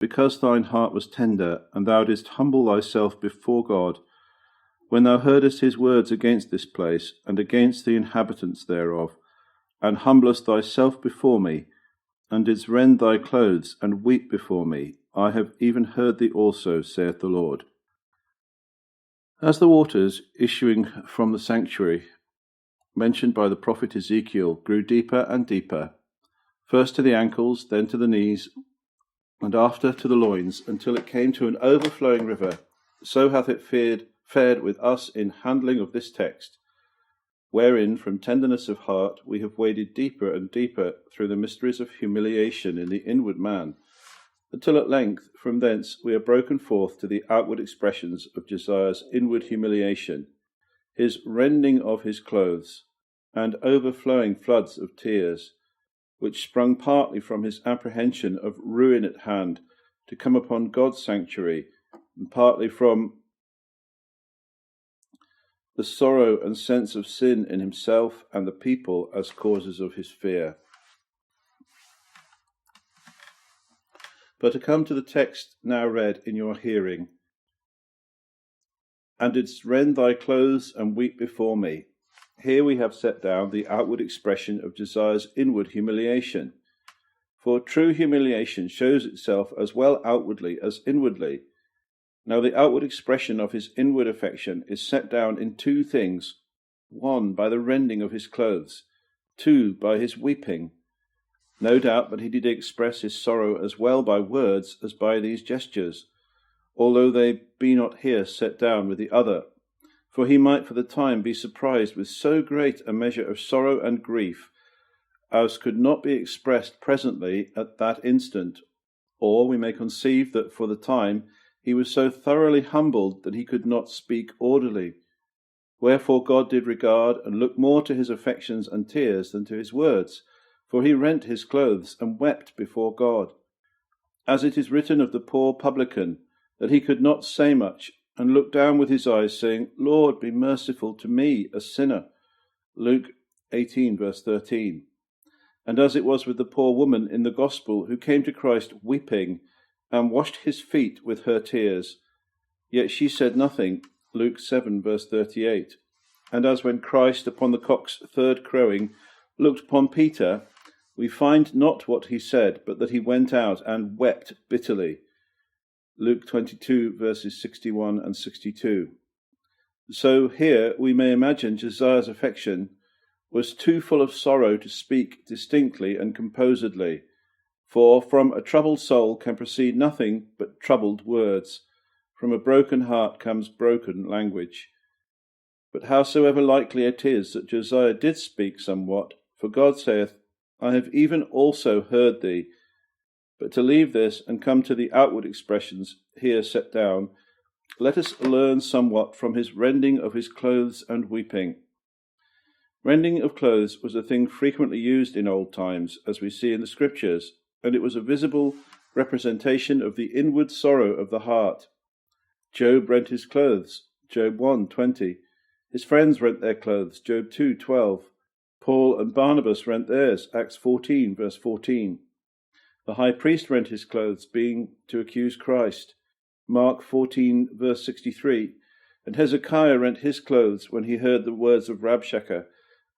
because thine heart was tender, and thou didst humble thyself before God, when thou heardest his words against this place, and against the inhabitants thereof, and humblest thyself before me, and didst rend thy clothes, and weep before me, I have even heard thee also, saith the Lord. As the waters issuing from the sanctuary, mentioned by the prophet Ezekiel, grew deeper and deeper, first to the ankles, then to the knees, and after to the loins, until it came to an overflowing river, so hath it fared with us in handling of this text, wherein from tenderness of heart we have waded deeper and deeper through the mysteries of humiliation in the inward man, until at length from thence we are broken forth to the outward expressions of Josiah's inward humiliation, his rending of his clothes, and overflowing floods of tears, which sprung partly from his apprehension of ruin at hand to come upon God's sanctuary, and partly from the sorrow and sense of sin in himself and the people as causes of his fear. But to come to the text now read in your hearing, and didst rend thy clothes and weep before me. Here we have set down the outward expression of Josiah's inward humiliation. For true humiliation shows itself as well outwardly as inwardly. Now the outward expression of his inward affection is set down in two things: one, by the rending of his clothes; two, by his weeping. No doubt that he did express his sorrow as well by words as by these gestures, although they be not here set down with the other, for he might for the time be surprised with so great a measure of sorrow and grief as could not be expressed presently at that instant, or we may conceive that for the time he was so thoroughly humbled that he could not speak orderly. Wherefore God did regard and look more to his affections and tears than to his words, for he rent his clothes and wept before God. As it is written of the poor publican, that he could not say much, and looked down with his eyes, saying, Lord, be merciful to me, a sinner. Luke 18, verse 13. And as it was with the poor woman in the Gospel, who came to Christ weeping, and washed his feet with her tears, yet she said nothing. Luke 7, verse 38. And as when Christ, upon the cock's third crowing, looked upon Peter, we find not what he said, but that he went out and wept bitterly. Luke 22, verses 61 and 62. So here we may imagine Josiah's affection was too full of sorrow to speak distinctly and composedly, for from a troubled soul can proceed nothing but troubled words. From a broken heart comes broken language. But howsoever likely it is that Josiah did speak somewhat, for God saith, I have even also heard thee. But to leave this and come to the outward expressions here set down, let us learn somewhat from his rending of his clothes and weeping. Rending of clothes was a thing frequently used in old times, as we see in the Scriptures, and it was a visible representation of the inward sorrow of the heart. Job rent his clothes, Job 1:20. His friends rent their clothes, Job 2:12. Paul and Barnabas rent theirs, Acts 14, verse 14. The high priest rent his clothes, being to accuse Christ, Mark 14, verse 63. And Hezekiah rent his clothes when he heard the words of Rabshakeh,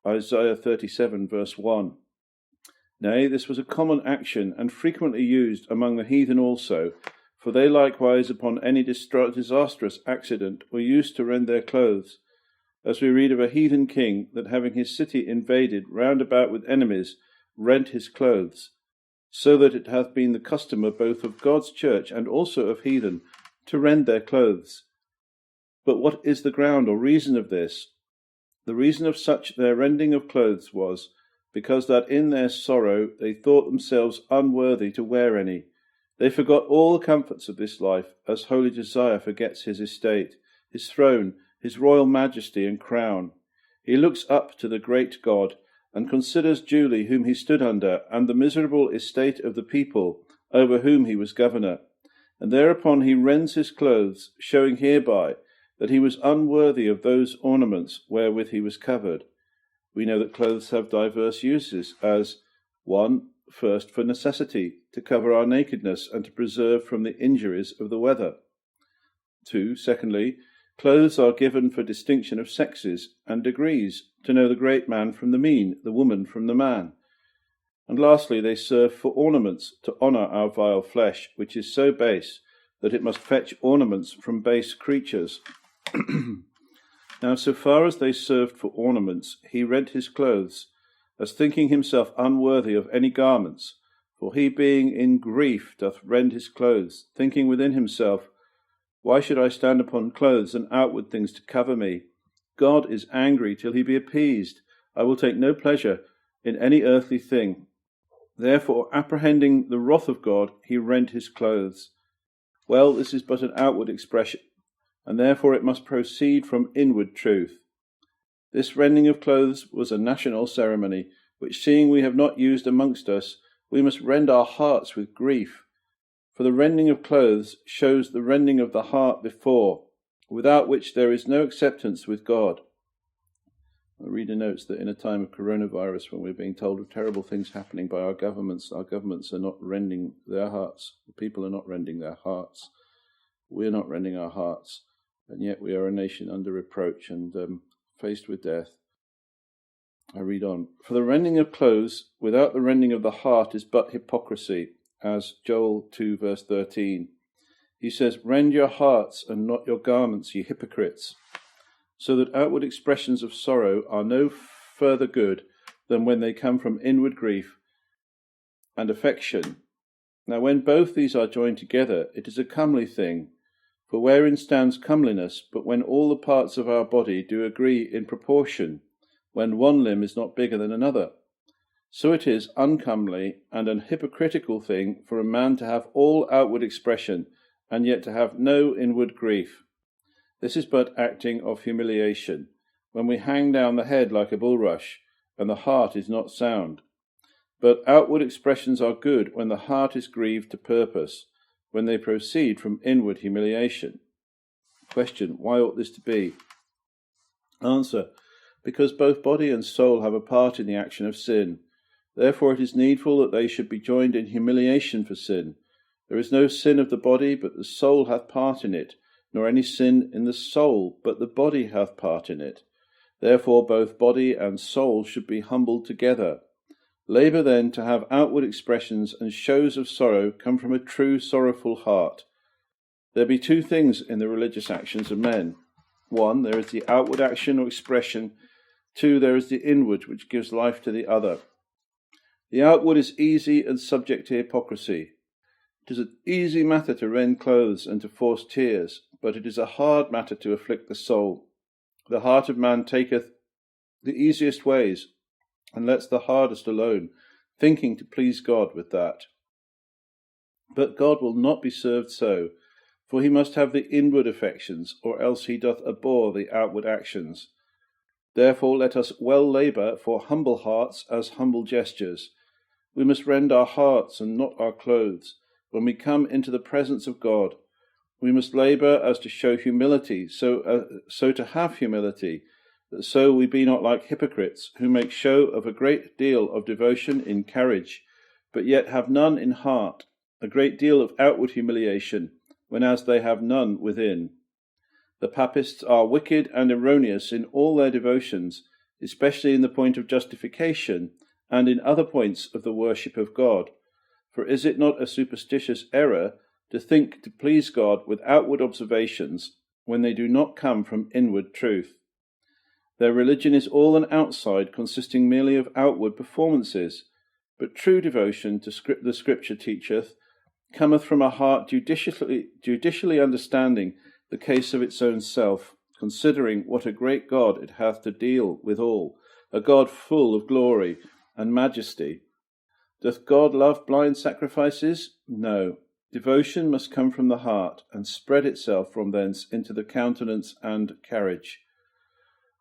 Isaiah 37, verse 1. Nay, this was a common action, and frequently used among the heathen also, for they likewise upon any disastrous accident were used to rend their clothes, as we read of a heathen king that, having his city invaded round about with enemies, rent his clothes, so that it hath been the custom of both of God's church and also of heathen to rend their clothes. But what is the ground or reason of this? The reason of such their rending of clothes was, because that in their sorrow they thought themselves unworthy to wear any. They forgot all the comforts of this life, as holy Josiah forgets his estate, his throne, his royal majesty and crown. He looks up to the great God, and considers duly whom he stood under, and the miserable estate of the people over whom he was governor. And thereupon he rends his clothes, showing hereby that he was unworthy of those ornaments wherewith he was covered. We know that clothes have diverse uses, as 1. first for necessity, to cover our nakedness and to preserve from the injuries of the weather. 2. Secondly, clothes are given for distinction of sexes and degrees, to know the great man from the mean, the woman from the man. And lastly, they serve for ornaments, to honour our vile flesh, which is so base that it must fetch ornaments from base creatures. Now, so far as they served for ornaments, he rent his clothes, as thinking himself unworthy of any garments. For he, being in grief, doth rend his clothes, thinking within himself, Why should I stand upon clothes and outward things to cover me? God is angry till he be appeased. I will take no pleasure in any earthly thing. Therefore, apprehending the wrath of God, he rent his clothes. Well, this is but an outward expression, and therefore it must proceed from inward truth. This rending of clothes was a national ceremony, which seeing we have not used amongst us, we must rend our hearts with grief. For the rending of clothes shows the rending of the heart before, without which there is no acceptance with God. The reader notes that in a time of coronavirus, when we're being told of terrible things happening by our governments are not rending their hearts. The people are not rending their hearts. We're not rending our hearts. And yet we are a nation under reproach and faced with death. I read on. For the rending of clothes without the rending of the heart is but hypocrisy, as Joel 2 verse 13. He says, Rend your hearts and not your garments, ye hypocrites, so that outward expressions of sorrow are no further good than when they come from inward grief and affection. Now when both these are joined together, it is a comely thing. For wherein stands comeliness, but when all the parts of our body do agree in proportion, when one limb is not bigger than another? So it is uncomely and an hypocritical thing for a man to have all outward expression, and yet to have no inward grief. This is but acting of humiliation, when we hang down the head like a bulrush, and the heart is not sound. But outward expressions are good when the heart is grieved to purpose, when they proceed from inward humiliation. Question, why ought this to be? Answer, because both body and soul have a part in the action of sin. Therefore it is needful that they should be joined in humiliation for sin. There is no sin of the body, but the soul hath part in it, nor any sin in the soul, but the body hath part in it. Therefore both body and soul should be humbled together. Labour then to have outward expressions and shows of sorrow come from a true sorrowful heart. There be two things in the religious actions of men. 1, there is the outward action or expression. 2, there is the inward, which gives life to the other. The outward is easy and subject to hypocrisy. It is an easy matter to rend clothes and to force tears, but it is a hard matter to afflict the soul. The heart of man taketh the easiest ways, and lets the hardest alone, thinking to please God with that. But God will not be served so, for he must have the inward affections, or else he doth abhor the outward actions. Therefore let us well labour for humble hearts as humble gestures. We must rend our hearts and not our clothes, when we come into the presence of God. We must labour as to show humility, so to have humility, that so we be not like hypocrites, who make show of a great deal of devotion in carriage, but yet have none in heart, a great deal of outward humiliation, whenas they have none within. The papists are wicked and erroneous in all their devotions, especially in the point of justification, and in other points of the worship of God. For is it not a superstitious error to think to please God with outward observations, when they do not come from inward truth? Their religion is all an outside, consisting merely of outward performances, but true devotion to the Scripture teacheth cometh from a heart judicially understanding the case of its own self, considering what a great God it hath to deal withal, a God full of glory and majesty. Doth God love blind sacrifices? No. Devotion must come from the heart, and spread itself from thence into the countenance and carriage.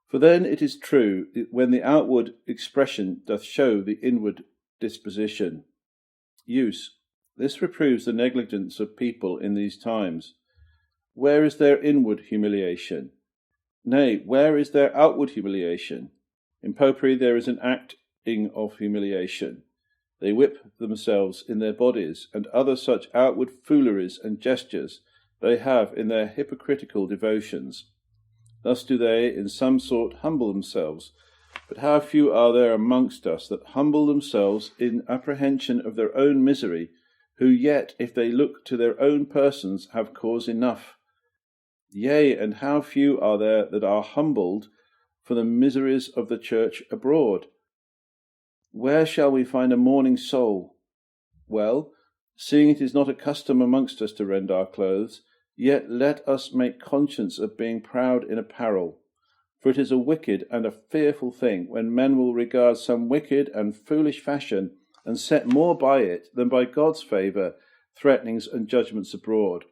For then it is true, when the outward expression doth show the inward disposition. Use. This reproves the negligence of people in these times. Where is their inward humiliation? Nay, where is their outward humiliation? In popery there is an acting of humiliation. They whip themselves in their bodies, and other such outward fooleries and gestures they have in their hypocritical devotions. Thus do they in some sort humble themselves, but how few are there amongst us that humble themselves in apprehension of their own misery, who yet, if they look to their own persons, have cause enough. Yea, and how few are there that are humbled for the miseries of the church abroad. Where shall we find a mourning soul? Well, seeing it is not a custom amongst us to rend our clothes, yet let us make conscience of being proud in apparel. For it is a wicked and a fearful thing when men will regard some wicked and foolish fashion, and set more by it than by God's favour, threatenings and judgments abroad.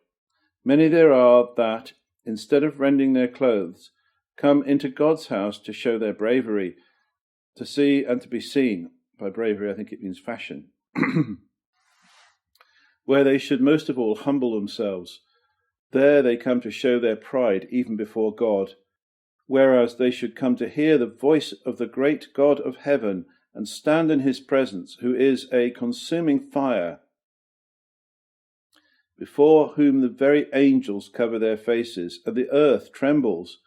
Many there are that, instead of rending their clothes, come into God's house to show their bravery, to see and to be seen. By bravery I think it means fashion. Where they should most of all humble themselves. There they come to show their pride even before God, whereas they should come to hear the voice of the great God of heaven and stand in his presence, who is a consuming fire, before whom the very angels cover their faces, and the earth trembles.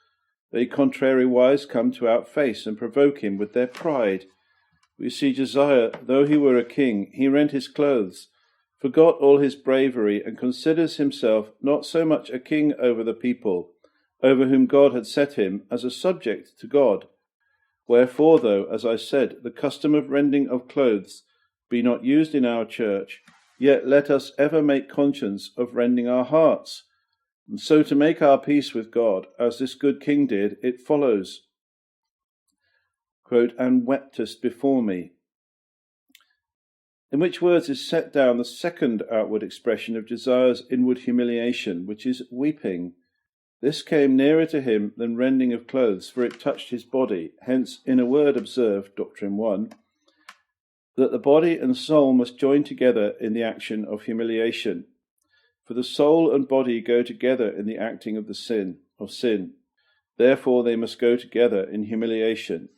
They contrariwise come to outface and provoke him with their pride. We see Josiah, though he were a king, he rent his clothes, forgot all his bravery, and considers himself not so much a king over the people, over whom God had set him, as a subject to God. Wherefore, though, as I said, the custom of rending of clothes be not used in our church, yet let us ever make conscience of rending our hearts. And so to make our peace with God, as this good king did, it follows, quote, and weptest before me. In which words is set down the second outward expression of Josiah's inward humiliation, which is weeping. This came nearer to him than rending of clothes, for it touched his body. Hence, in a word observe, Doctrine 1, that the body and soul must join together in the action of humiliation. For the soul and body go together in the acting of sin. Therefore they must go together in humiliation.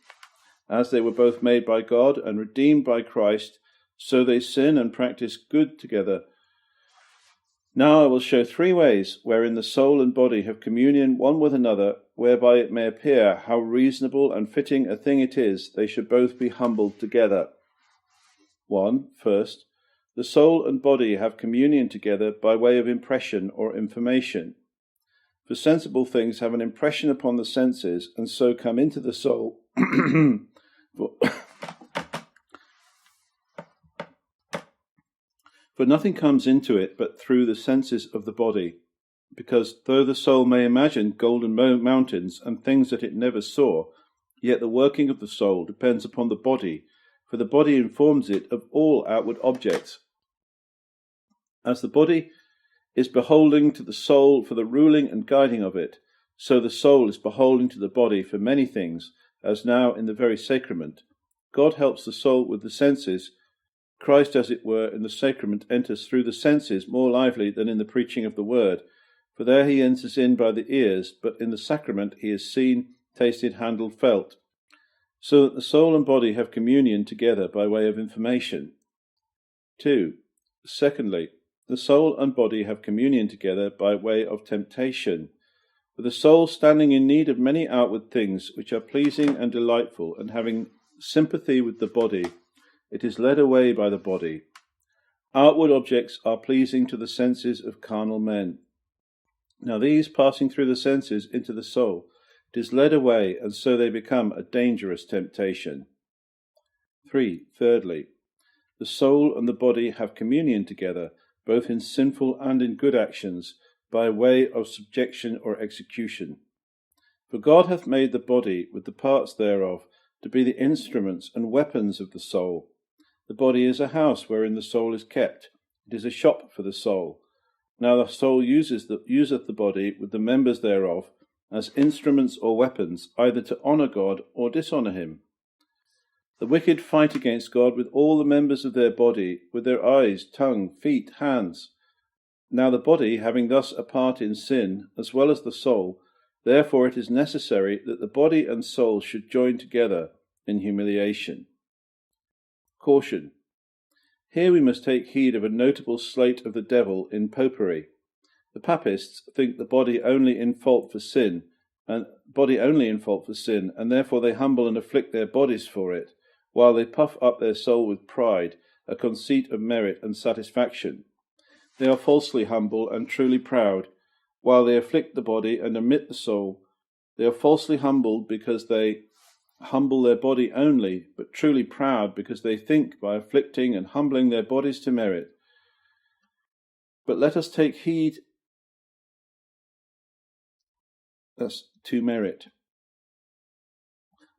As they were both made by God and redeemed by Christ, so they sin and practice good together. Now I will show 3 ways wherein the soul and body have communion one with another, whereby it may appear how reasonable and fitting a thing it is they should both be humbled together. 1. First, the soul and body have communion together by way of impression or information. For sensible things have an impression upon the senses, and so come into the soul. For nothing comes into it but through the senses of the body, because though the soul may imagine golden mountains and things that it never saw, yet the working of the soul depends upon the body, for the body informs it of all outward objects. As the body is beholding to the soul for the ruling and guiding of it, so the soul is beholding to the body for many things, as now in the very sacrament. God helps the soul with the senses. Christ, as it were, in the sacrament enters through the senses more lively than in the preaching of the word, for there he enters in by the ears, but in the sacrament he is seen, tasted, handled, felt, so that the soul and body have communion together by way of information. 2. Secondly, the soul and body have communion together by way of temptation, for the soul standing in need of many outward things which are pleasing and delightful, and having sympathy with the body, it is led away by the body. Outward objects are pleasing to the senses of carnal men. Now these, passing through the senses into the soul, it is led away, and so they become a dangerous temptation. 3. Thirdly, the soul and the body have communion together, both in sinful and in good actions, by way of subjection or execution. For God hath made the body, with the parts thereof, to be the instruments and weapons of the soul. The body is a house wherein the soul is kept. It is a shop for the soul. Now the soul useth the body with the members thereof as instruments or weapons, either to honour God or dishonour him. The wicked fight against God with all the members of their body, with their eyes, tongue, feet, hands. Now the body, having thus a part in sin, as well as the soul, therefore it is necessary that the body and soul should join together in humiliation. Caution. Here we must take heed of a notable sleight of the devil in popery. The papists think the body only in fault for sin, and therefore they humble and afflict their bodies for it, while they puff up their soul with pride, a conceit of merit and satisfaction. They are falsely humble and truly proud, while they afflict the body and omit the soul. They are falsely humbled because they humble their body only, but truly proud because they think by afflicting and humbling their bodies to merit. But let us take heed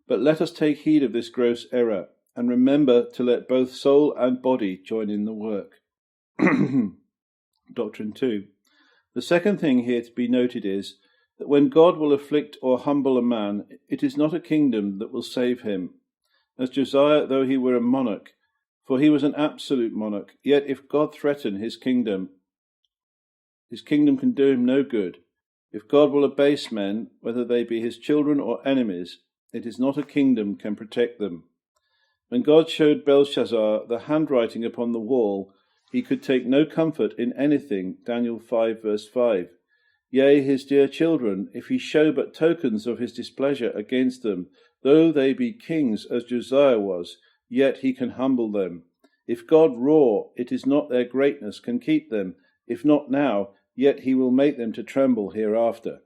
But let us take heed of this gross error, and remember to let both soul and body join in the work. Doctrine 2. The second thing here to be noted is that when God will afflict or humble a man, it is not a kingdom that will save him. As Josiah, though he were a monarch, for he was an absolute monarch, yet if God threaten his kingdom can do him no good. If God will abase men, whether they be his children or enemies, it is not a kingdom can protect them. When God showed Belshazzar the handwriting upon the wall, he could take no comfort in anything, Daniel 5 verse 5. Yea, his dear children, if he show but tokens of his displeasure against them, though they be kings as Josiah was, yet he can humble them. If God roar, it is not their greatness can keep them. If not now, yet he will make them to tremble hereafter.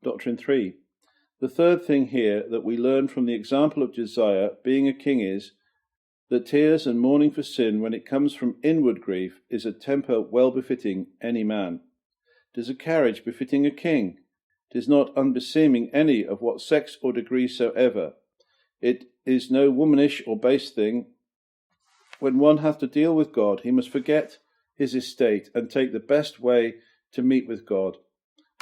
Doctrine 3. The third thing here that we learn from the example of Josiah being a king is that tears and mourning for sin, when it comes from inward grief, is a temper well befitting any man. 'Tis a carriage befitting a king. 'Tis not unbeseeming any of what sex or degree soever. It is no womanish or base thing. When one hath to deal with God, he must forget his estate and take the best way to meet with God.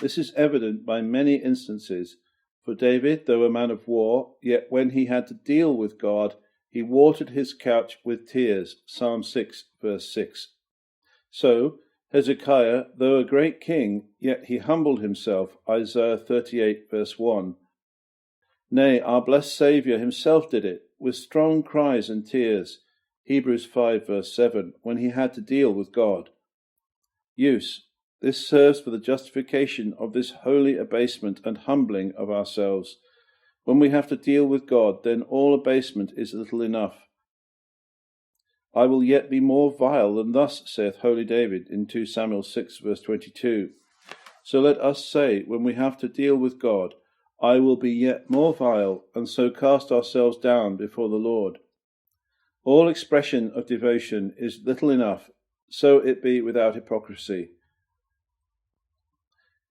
This is evident by many instances. For David, though a man of war, yet when he had to deal with God, he watered his couch with tears. Psalm 6 verse 6. So Hezekiah, though a great king, yet he humbled himself. Isaiah 38 verse 1. Nay, our blessed Saviour himself did it, with strong cries and tears. Hebrews 5 verse 7, when he had to deal with God. Use. This serves for the justification of this holy abasement and humbling of ourselves. When we have to deal with God, then all abasement is little enough. I will yet be more vile than thus, saith holy David in 2 Samuel 6 verse 22. So let us say, when we have to deal with God, I will be yet more vile, and so cast ourselves down before the Lord. All expression of devotion is little enough, so it be without hypocrisy.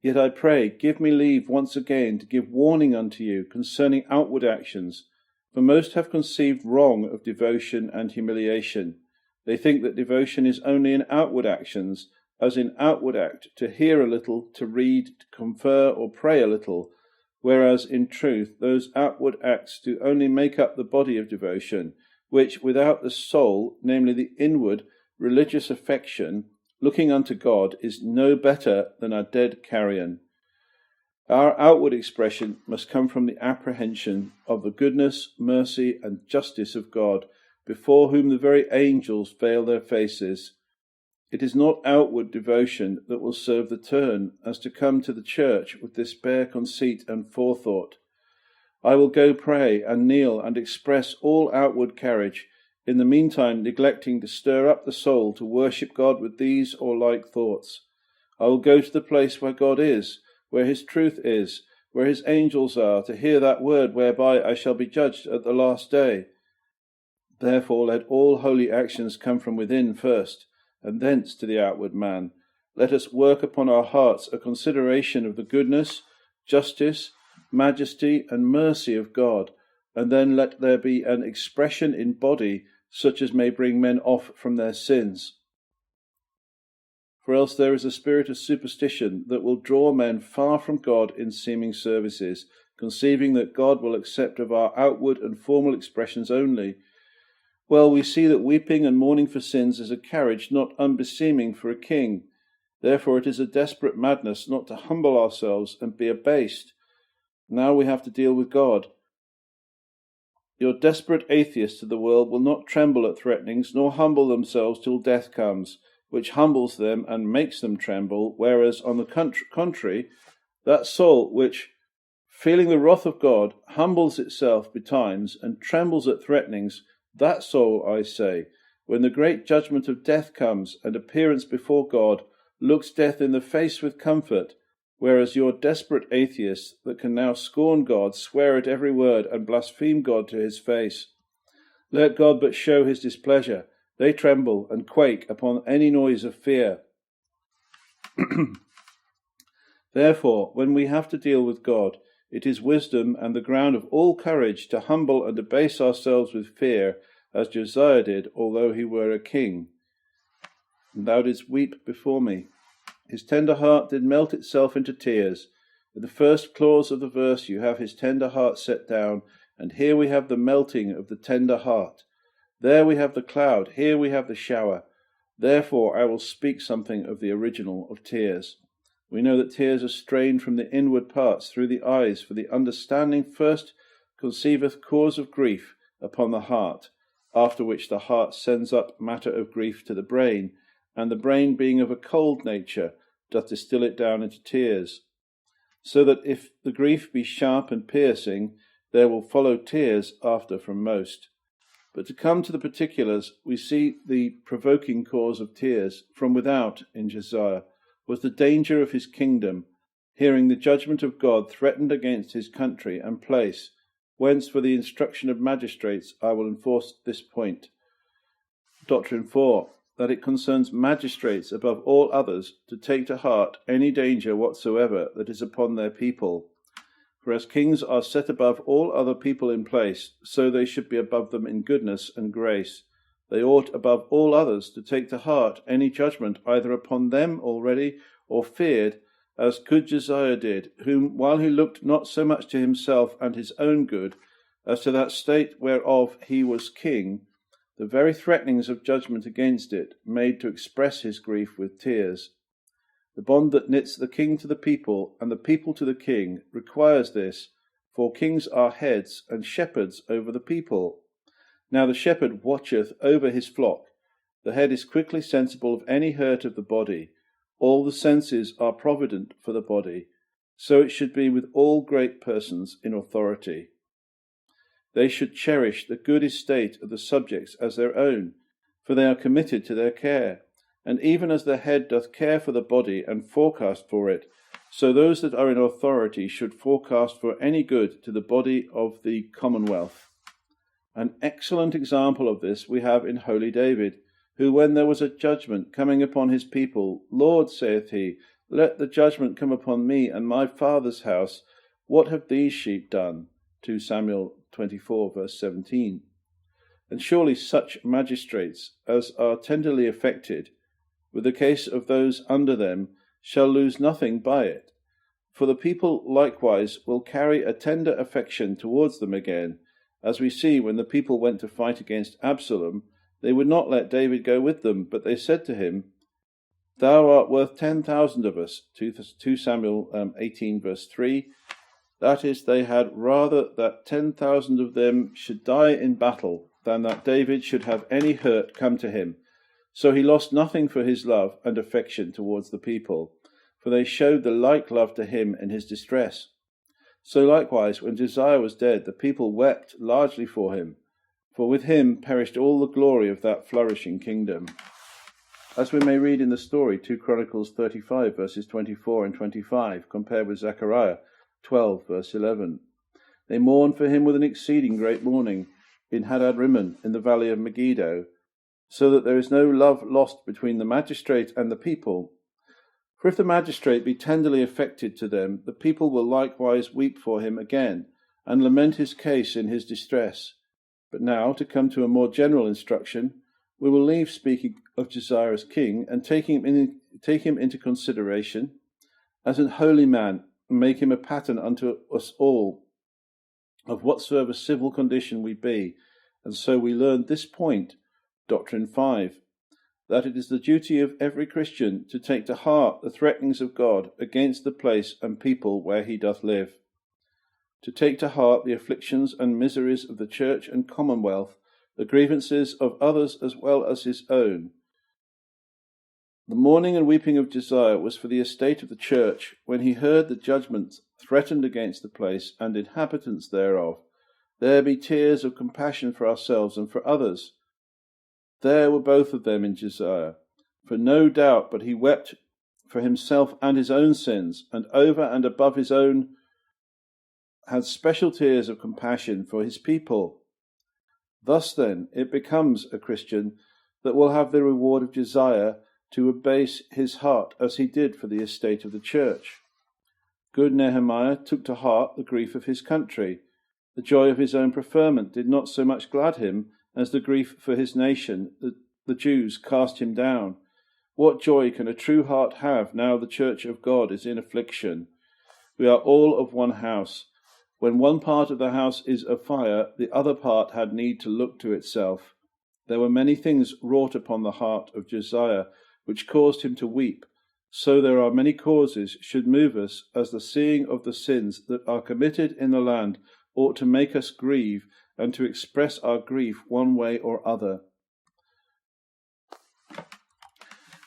Yet I pray, give me leave once again to give warning unto you concerning outward actions, for most have conceived wrong of devotion and humiliation. They think that devotion is only in outward actions, as in outward act, to hear a little, to read, to confer, or pray a little, whereas in truth those outward acts do only make up the body of devotion, which without the soul, namely the inward religious affection, looking unto God, is no better than a dead carrion. Our outward expression must come from the apprehension of the goodness, mercy, and justice of God, before whom the very angels veil their faces. It is not outward devotion that will serve the turn, as to come to the church with this bare conceit and forethought. I will go pray and kneel and express all outward carriage, in the meantime neglecting to stir up the soul to worship God with these or like thoughts. I will go to the place where God is, where his truth is, where his angels are, to hear that word whereby I shall be judged at the last day. Therefore let all holy actions come from within first, and thence to the outward man. Let us work upon our hearts a consideration of the goodness, justice, majesty, and mercy of God, and then let there be an expression in body such as may bring men off from their sins. For else there is a spirit of superstition that will draw men far from God in seeming services, conceiving that God will accept of our outward and formal expressions only. Well, we see that weeping and mourning for sins is a carriage not unbeseeming for a king. Therefore it is a desperate madness not to humble ourselves and be abased. Now we have to deal with God. Your desperate atheists of the world will not tremble at threatenings, nor humble themselves till death comes, which humbles them and makes them tremble, whereas, on the contrary, that soul which, feeling the wrath of God, humbles itself betimes and trembles at threatenings, that soul, I say, when the great judgment of death comes and appearance before God, looks death in the face with comfort, whereas your desperate atheists that can now scorn God, swear at every word, and blaspheme God to his face. Let God but show his displeasure, they tremble and quake upon any noise of fear. Therefore, when we have to deal with God, it is wisdom and the ground of all courage to humble and abase ourselves with fear, as Josiah did, although he were a king. And thou didst weep before me. His tender heart did melt itself into tears. In the first clause of the verse you have his tender heart set down, and here we have the melting of the tender heart. There we have the cloud, here we have the shower. Therefore I will speak something of the original of tears. We know that tears are strained from the inward parts through the eyes, for the understanding first conceiveth cause of grief upon the heart, after which the heart sends up matter of grief to the brain, and the brain, being of a cold nature, doth distil it down into tears. So that if the grief be sharp and piercing, there will follow tears after from most. But to come to the particulars, we see the provoking cause of tears from without in Josiah was the danger of his kingdom, hearing the judgment of God threatened against his country and place, whence for the instruction of magistrates I will enforce this point. Doctrine 4, that it concerns magistrates above all others to take to heart any danger whatsoever that is upon their people. For as kings are set above all other people in place, so they should be above them in goodness and grace. They ought above all others to take to heart any judgment either upon them already or feared, as good Josiah did, whom, while he looked not so much to himself and his own good, as to that state whereof he was king, the very threatenings of judgment against it made to express his grief with tears. The bond that knits the king to the people and the people to the king requires this, for kings are heads and shepherds over the people. Now the shepherd watcheth over his flock. The head is quickly sensible of any hurt of the body. All the senses are provident for the body. So it should be with all great persons in authority. They should cherish the good estate of the subjects as their own, for they are committed to their care. And even as the head doth care for the body and forecast for it, so those that are in authority should forecast for any good to the body of the commonwealth. An excellent example of this we have in holy David, who, when there was a judgment coming upon his people, Lord, saith he, let the judgment come upon me and my father's house. What have these sheep done? 2 Samuel 24, verse 17. And surely such magistrates as are tenderly affected with the case of those under them shall lose nothing by it. For the people likewise will carry a tender affection towards them again, as we see when the people went to fight against Absalom. They would not let David go with them, but they said to him, Thou art worth 10,000 of us. 2 Samuel 18, verse 3. That is, they had rather that 10,000 of them should die in battle than that David should have any hurt come to him. So he lost nothing for his love and affection towards the people, for they showed the like love to him in his distress. So likewise, when Josiah was dead, the people wept largely for him, for with him perished all the glory of that flourishing kingdom. As we may read in the story, 2 Chronicles 35, verses 24 and 25, compared with Zechariah 12, verse 11. They mourned for him with an exceeding great mourning in Hadad-rimmon, in the valley of Megiddo, so that there is no love lost between the magistrate and the people. For if the magistrate be tenderly affected to them, the people will likewise weep for him again, and lament his case in his distress. But now, to come to a more general instruction, we will leave speaking of Josiah as king, and take him into consideration as an holy man, and make him a pattern unto us all, of whatsoever civil condition we be. And so we learn this point, Doctrine 5, that it is the duty of every Christian to take to heart the threatenings of God against the place and people where he doth live. to take to heart the afflictions and miseries of the church and commonwealth, the grievances of others as well as his own. The mourning and weeping of Josiah was for the estate of the church, when he heard the judgment threatened against the place and inhabitants thereof. There be tears of compassion for ourselves and for others. There were both of them in Josiah, for no doubt but he wept for himself and his own sins, and over and above his own had special tears of compassion for his people. Thus then it becomes a Christian that will have the reward of Josiah to abase his heart as he did for the estate of the church. Good Nehemiah took to heart the grief of his country. The joy of his own preferment did not so much glad him as the grief for his nation that the Jews cast him down. What joy can a true heart have now the church of God is in affliction? We are all of one house. When one part of the house is afire, the other part had need to look to itself. There were many things wrought upon the heart of Josiah, which caused him to weep. So there are many causes should move us, as the seeing of the sins that are committed in the land ought to make us grieve, and to express our grief one way or other.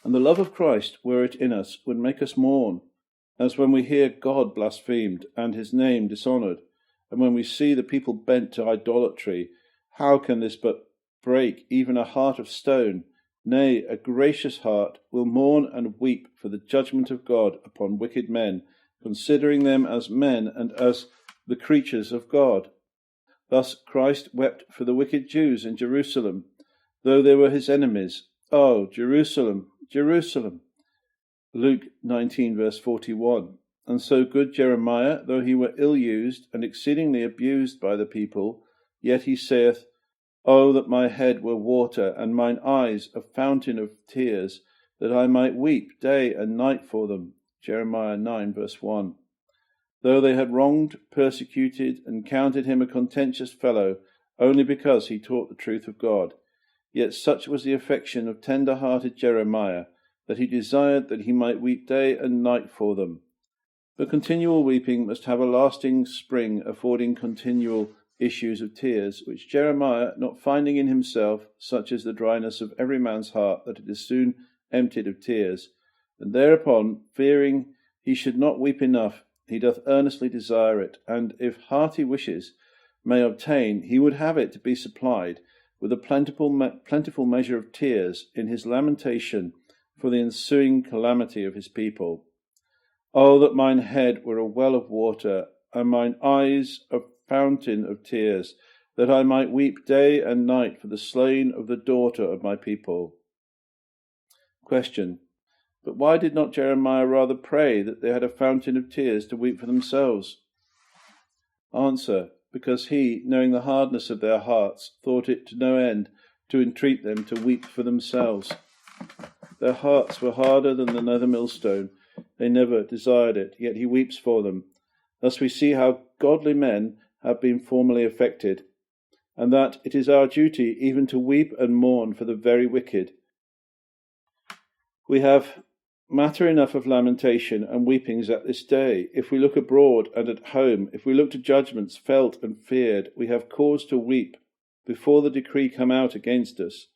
And the love of Christ, were it in us, would make us mourn, as when we hear God blasphemed and his name dishonoured, and when we see the people bent to idolatry. How can this but break even a heart of stone? Nay, a gracious heart will mourn and weep for the judgment of God upon wicked men, considering them as men and as the creatures of God. Thus Christ wept for the wicked Jews in Jerusalem, though they were his enemies. Oh, Jerusalem, Jerusalem! Luke 19, verse 41. And so good Jeremiah, though he were ill-used and exceedingly abused by the people, yet he saith, Oh, that my head were water, and mine eyes a fountain of tears, that I might weep day and night for them. Jeremiah 9, verse 1. Though they had wronged, persecuted, and counted him a contentious fellow, only because he taught the truth of God, yet such was the affection of tender-hearted Jeremiah, that he desired that he might weep day and night for them. But continual weeping must have a lasting spring, affording continual issues of tears, which Jeremiah, not finding in himself, such is the dryness of every man's heart, that it is soon emptied of tears, and thereupon, fearing he should not weep enough, he doth earnestly desire it, and if hearty wishes may obtain, he would have it to be supplied with a plentiful measure of tears in his lamentation for the ensuing calamity of his people. Oh, that mine head were a well of water, and mine eyes a fountain of tears, that I might weep day and night for the slain of the daughter of my people. Question. But why did not Jeremiah rather pray that they had a fountain of tears to weep for themselves? Answer. Because he, knowing the hardness of their hearts, thought it to no end to entreat them to weep for themselves. Their hearts were harder than the nether millstone. They never desired it, yet he weeps for them. Thus we see how godly men have been formerly affected, and that it is our duty even to weep and mourn for the very wicked. We have matter enough of lamentation and weepings at this day. If we look abroad and at home, if we look to judgments felt and feared, we have cause to weep before the decree come out against us.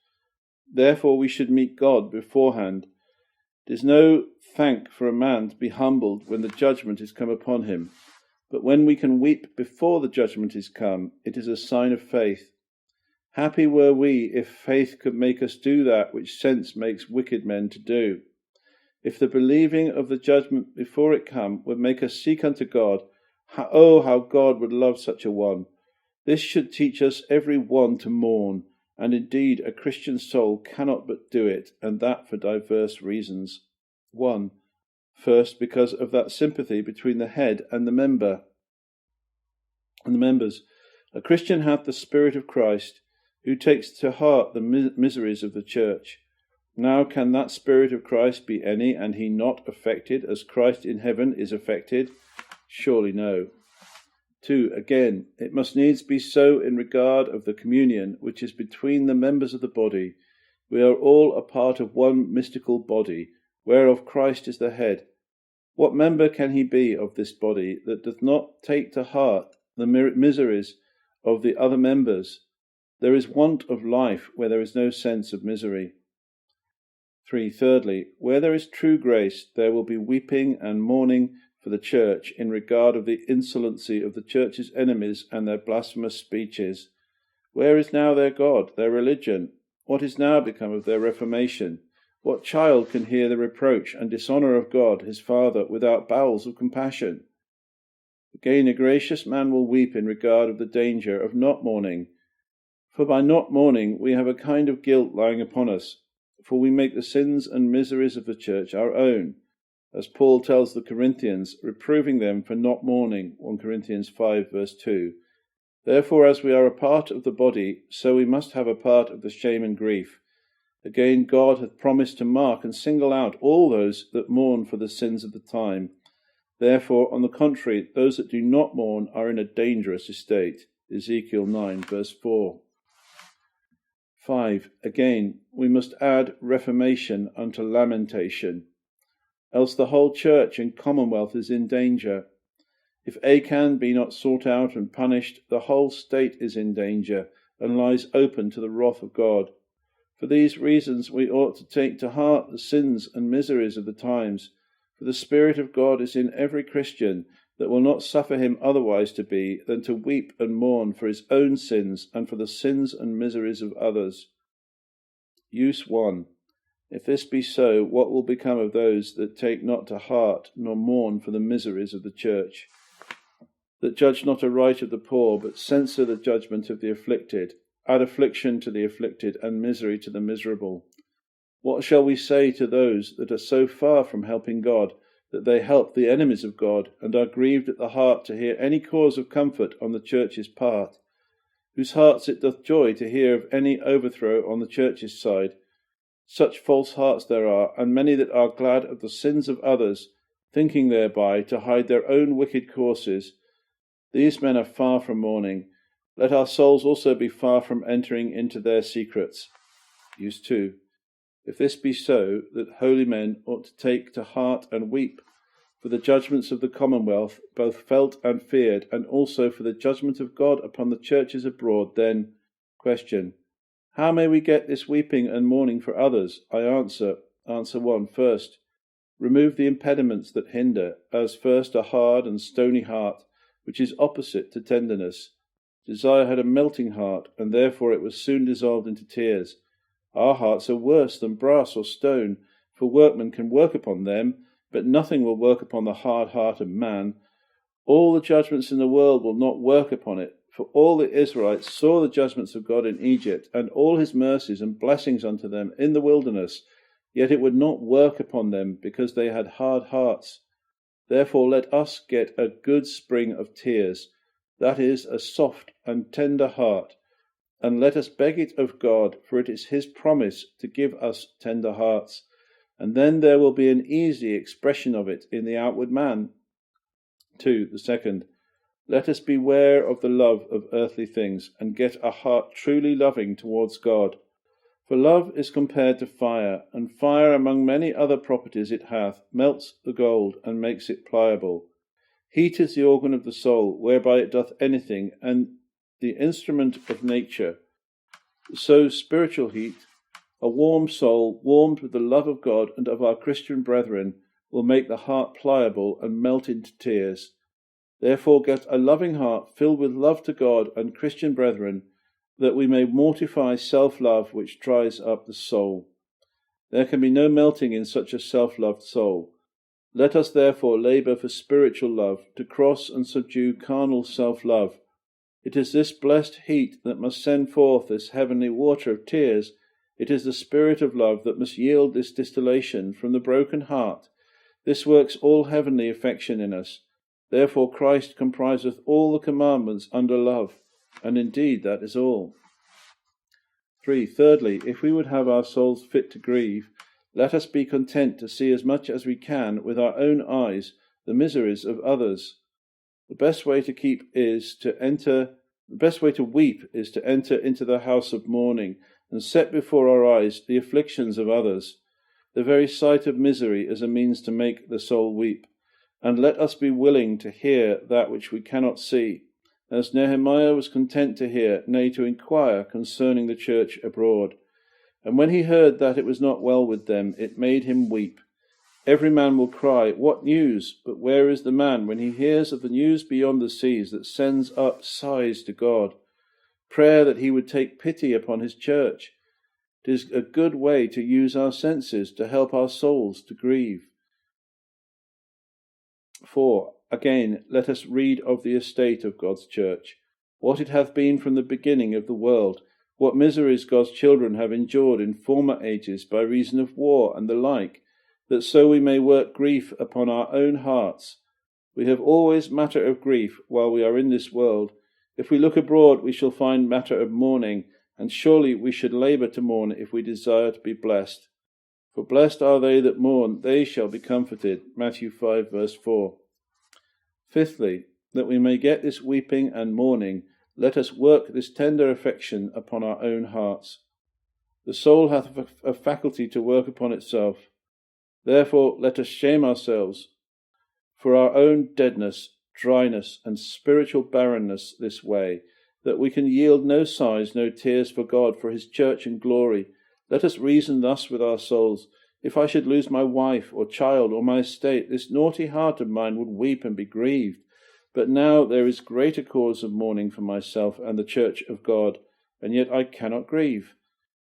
Therefore we should meet God beforehand. It is no thank for a man to be humbled when the judgment is come upon him, but when we can weep before the judgment is come, it is a sign of faith. Happy were we if faith could make us do that which sense makes wicked men to do. If the believing of the judgment before it come would make us seek unto God, how God would love such a one. This should teach us every one to mourn, and indeed a Christian soul cannot but do it, and that for diverse reasons. 1. First, because of that sympathy between the head and the members. A Christian hath the Spirit of Christ, who takes to heart the miseries of the church. Now can that Spirit of Christ be any, and he not affected, as Christ in heaven is affected? Surely no. 2. Again, it must needs be so in regard of the communion, which is between the members of the body. We are all a part of one mystical body, whereof Christ is the head. What member can he be of this body that doth not take to heart the miseries of the other members. There is want of life where there is no sense of misery. 3. Thirdly, where there is true grace, there will be weeping and mourning for the church in regard of the insolency of the church's enemies and their blasphemous speeches. Where is now their God, their religion? What is now become of their reformation? What child can hear the reproach and dishonour of God, his Father, without bowels of compassion? Again, a gracious man will weep in regard of the danger of not mourning. For by not mourning we have a kind of guilt lying upon us, for we make the sins and miseries of the church our own, as Paul tells the Corinthians, reproving them for not mourning, 1 Corinthians 5, verse 2. Therefore, as we are a part of the body, so we must have a part of the shame and grief. Again, God hath promised to mark and single out all those that mourn for the sins of the time. Therefore, on the contrary, those that do not mourn are in a dangerous estate. Ezekiel 9, verse 4. 5. Again, we must add reformation unto lamentation, else the whole church and commonwealth is in danger. If Achan be not sought out and punished, the whole state is in danger, and lies open to the wrath of God. For these reasons we ought to take to heart the sins and miseries of the times, for the Spirit of God is in every Christian, that will not suffer him otherwise to be than to weep and mourn for his own sins and for the sins and miseries of others. Use 1. If this be so, what will become of those that take not to heart nor mourn for the miseries of the church? That judge not aright of the poor, but censure the judgment of the afflicted, add affliction to the afflicted and misery to the miserable. What shall we say to those that are so far from helping God, that they help the enemies of God, and are grieved at the heart to hear any cause of comfort on the church's part, whose hearts it doth joy to hear of any overthrow on the church's side? Such false hearts there are, and many that are glad of the sins of others, thinking thereby to hide their own wicked courses. These men are far from mourning. Let our souls also be far from entering into their secrets. Use 2. If this be so, that holy men ought to take to heart and weep for the judgments of the commonwealth, both felt and feared, and also for the judgment of God upon the churches abroad, then, question, how may we get this weeping and mourning for others? I answer 1. First, remove the impediments that hinder, as first a hard and stony heart, which is opposite to tenderness. Josiah had a melting heart, and therefore it was soon dissolved into tears. Our hearts are worse than brass or stone, for workmen can work upon them, but nothing will work upon the hard heart of man. All the judgments in the world will not work upon it, for all the Israelites saw the judgments of God in Egypt, and all his mercies and blessings unto them in the wilderness, yet it would not work upon them, because they had hard hearts. Therefore let us get a good spring of tears, that is, a soft and tender heart, and let us beg it of God, for it is his promise to give us tender hearts, and then there will be an easy expression of it in the outward man. 2. The second, let us beware of the love of earthly things, and get a heart truly loving towards God. For love is compared to fire, and fire among many other properties it hath, melts the gold, and makes it pliable. Heat is the organ of the soul, whereby it doth anything, and the instrument of nature. So spiritual heat, a warm soul, warmed with the love of God and of our Christian brethren, will make the heart pliable and melt into tears. Therefore get a loving heart filled with love to God and Christian brethren, that we may mortify self-love which dries up the soul. There can be no melting in such a self-loved soul. Let us therefore labour for spiritual love, to cross and subdue carnal self-love. It is this blessed heat that must send forth this heavenly water of tears. It is the spirit of love that must yield this distillation from the broken heart. This works all heavenly affection in us. Therefore Christ compriseth all the commandments under love, and indeed that is all. 3. Thirdly, if we would have our souls fit to grieve, let us be content to see as much as we can with our own eyes the miseries of others. The best way to weep is to enter into the house of mourning, and set before our eyes the afflictions of others. The very sight of misery is a means to make the soul weep. And let us be willing to hear that which we cannot see, as Nehemiah was content to hear, nay, to inquire concerning the church abroad. And when he heard that it was not well with them, it made him weep. Every man will cry, What news? But where is the man when he hears of the news beyond the seas that sends up sighs to God? Prayer that he would take pity upon his church. It is a good way to use our senses to help our souls to grieve. 4. Again, let us read of the estate of God's church, what it hath been from the beginning of the world, what miseries God's children have endured in former ages by reason of war and the like, that so we may work grief upon our own hearts. We have always matter of grief while we are in this world. If we look abroad, we shall find matter of mourning, and surely we should labour to mourn if we desire to be blessed. For blessed are they that mourn, they shall be comforted. Matthew 5, verse 4. Fifthly, that we may get this weeping and mourning, let us work this tender affection upon our own hearts. The soul hath a faculty to work upon itself. Therefore let us shame ourselves for our own deadness, dryness, and spiritual barrenness this way, that we can yield no sighs, no tears for God, for his church and glory. Let us reason thus with our souls. If I should lose my wife or child or my estate, this naughty heart of mine would weep and be grieved. But now there is greater cause of mourning for myself and the church of God, and yet I cannot grieve.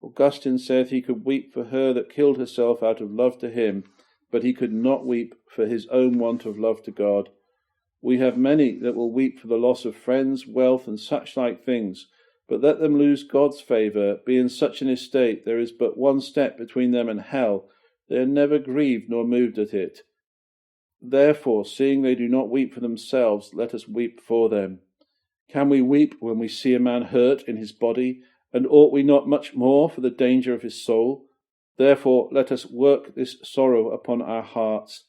Augustine saith he could weep for her that killed herself out of love to him, but he could not weep for his own want of love to God. We have many that will weep for the loss of friends, wealth, and such like things, but let them lose God's favour, be in such an estate there is but one step between them and hell. They are never grieved nor moved at it. Therefore, seeing they do not weep for themselves, let us weep for them. Can we weep when we see a man hurt in his body, and ought we not much more for the danger of his soul? Therefore, let us work this sorrow upon our hearts.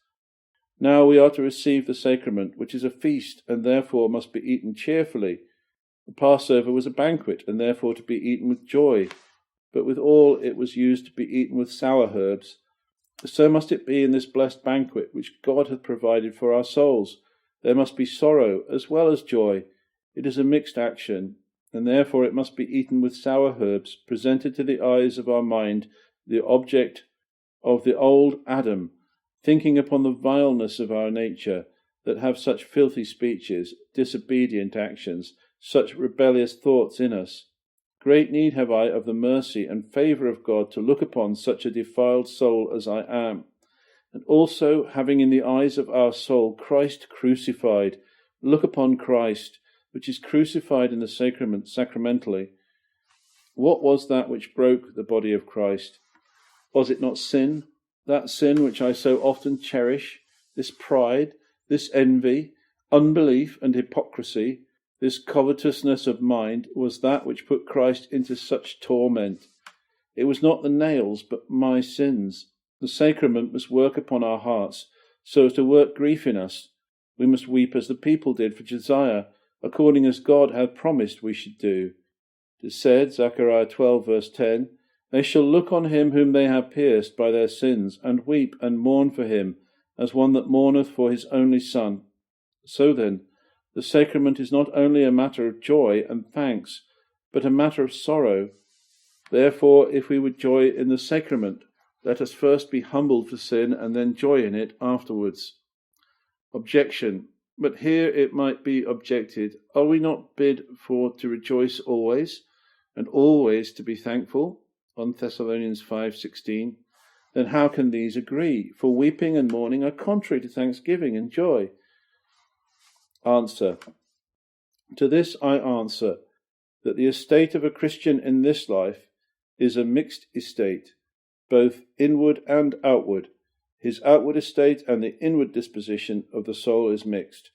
Now we are to receive the sacrament, which is a feast, and therefore must be eaten cheerfully. The Passover was a banquet, and therefore to be eaten with joy, but withal it was used to be eaten with sour herbs. So must it be in this blessed banquet which God hath provided for our souls. There must be sorrow as well as joy. It is a mixed action, and therefore it must be eaten with sour herbs, presented to the eyes of our mind, the object of the old Adam, thinking upon the vileness of our nature, that have such filthy speeches, disobedient actions, such rebellious thoughts in us. Great need have I of the mercy and favour of God to look upon such a defiled soul as I am, and also having in the eyes of our soul Christ crucified, look upon Christ, which is crucified in the sacrament sacramentally. What was that which broke the body of Christ? Was it not sin? That sin which I so often cherish, this pride, this envy, unbelief and hypocrisy, this covetousness of mind, was that which put Christ into such torment. It was not the nails, but my sins. The sacrament must work upon our hearts, so as to work grief in us. We must weep as the people did for Josiah, according as God had promised we should do. It is said, Zechariah 12, verse 10, They shall look on him whom they have pierced by their sins, and weep and mourn for him, as one that mourneth for his only son. So then, the sacrament is not only a matter of joy and thanks, but a matter of sorrow. Therefore, if we would joy in the sacrament, let us first be humbled for sin, and then joy in it afterwards. Objection. But here it might be objected, are we not bid for to rejoice always, and always to be thankful? 1 Thessalonians 5:16. Then how can these agree? For weeping and mourning are contrary to thanksgiving and joy. Answer. To this I answer, that the estate of a Christian in this life is a mixed estate, both inward and outward. His outward estate and the inward disposition of the soul is mixed.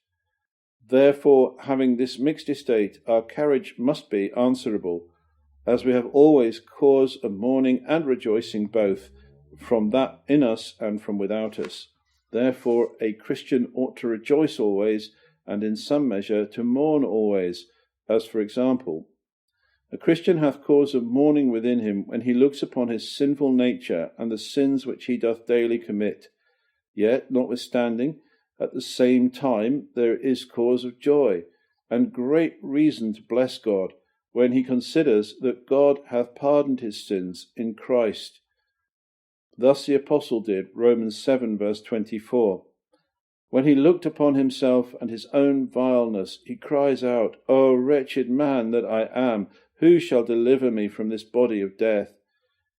Therefore, having this mixed estate, our carriage must be answerable, as we have always cause of mourning and rejoicing both, from that in us and from without us. Therefore, a Christian ought to rejoice always, and in some measure to mourn always, as for example, a Christian hath cause of mourning within him when he looks upon his sinful nature and the sins which he doth daily commit. Yet, notwithstanding, at the same time there is cause of joy, and great reason to bless God, when he considers that God hath pardoned his sins in Christ. Thus the apostle did, Romans 7 verse 24. When he looked upon himself and his own vileness, he cries out, O wretched man that I am, who shall deliver me from this body of death?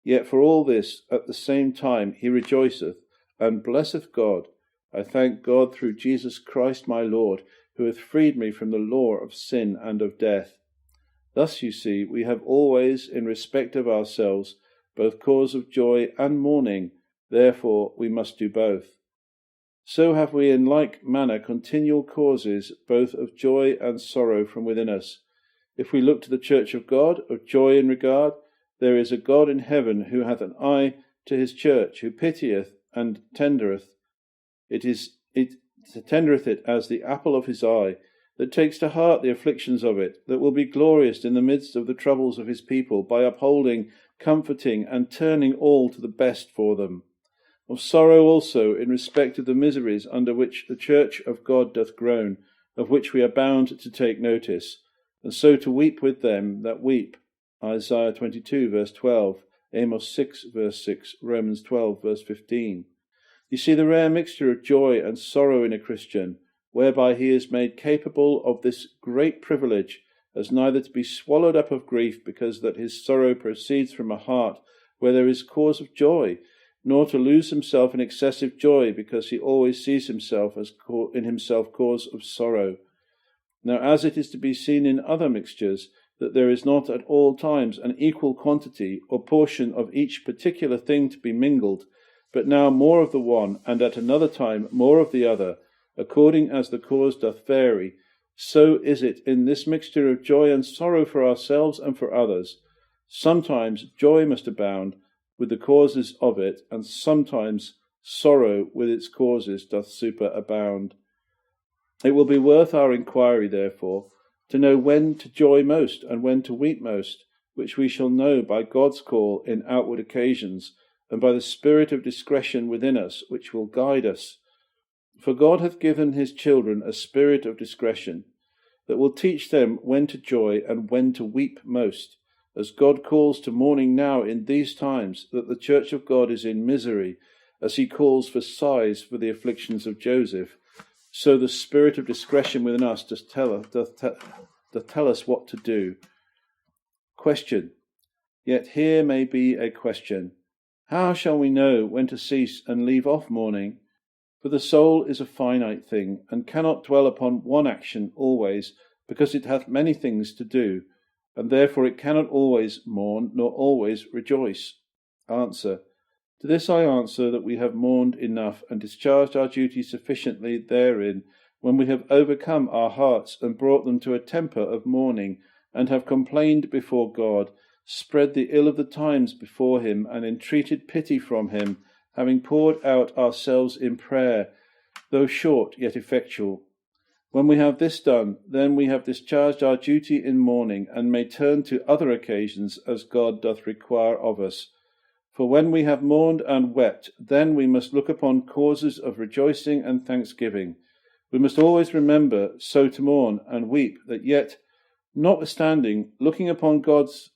Yet for all this, at the same time, he rejoiceth, and blesseth God. I thank God through Jesus Christ my Lord, who hath freed me from the law of sin and of death. Thus, you see, we have always, in respect of ourselves, both cause of joy and mourning, therefore we must do both. So have we in like manner continual causes both of joy and sorrow from within us. If we look to the church of God, of joy in regard, there is a God in heaven who hath an eye to his church, who pitieth and tendereth it as the apple of his eye, that takes to heart the afflictions of it, that will be glorious in the midst of the troubles of his people, by upholding, comforting, and turning all to the best for them. Of sorrow also in respect of the miseries under which the church of God doth groan, of which we are bound to take notice, and so to weep with them that weep. Isaiah 22 verse 12, Amos 6 verse 6, Romans 12 verse 15. You see the rare mixture of joy and sorrow in a Christian, whereby he is made capable of this great privilege, as neither to be swallowed up of grief because that his sorrow proceeds from a heart where there is cause of joy, nor to lose himself in excessive joy because he always sees himself as in himself cause of sorrow. Now as it is to be seen in other mixtures, that there is not at all times an equal quantity or portion of each particular thing to be mingled, but now more of the one, and at another time more of the other, according as the cause doth vary, so is it in this mixture of joy and sorrow for ourselves and for others. Sometimes joy must abound with the causes of it, and sometimes sorrow with its causes doth superabound. It will be worth our inquiry, therefore, to know when to joy most and when to weep most, which we shall know by God's call in outward occasions, and by the spirit of discretion within us, which will guide us. For God hath given his children a spirit of discretion, that will teach them when to joy and when to weep most, as God calls to mourning now in these times, that the church of God is in misery, as he calls for sighs for the afflictions of Joseph. So the spirit of discretion within us doth tell us what to do. Question. Yet here may be a question. How shall we know when to cease and leave off mourning? For the soul is a finite thing, and cannot dwell upon one action always, because it hath many things to do, and therefore it cannot always mourn, nor always rejoice. Answer. To this I answer that we have mourned enough, and discharged our duty sufficiently therein, when we have overcome our hearts, and brought them to a temper of mourning, and have complained before God, spread the ill of the times before him, and entreated pity from him, having poured out ourselves in prayer, though short yet effectual. When we have this done, then we have discharged our duty in mourning, and may turn to other occasions as God doth require of us. For when we have mourned and wept, then we must look upon causes of rejoicing and thanksgiving. We must always remember so to mourn and weep, that yet, notwithstanding, looking upon God's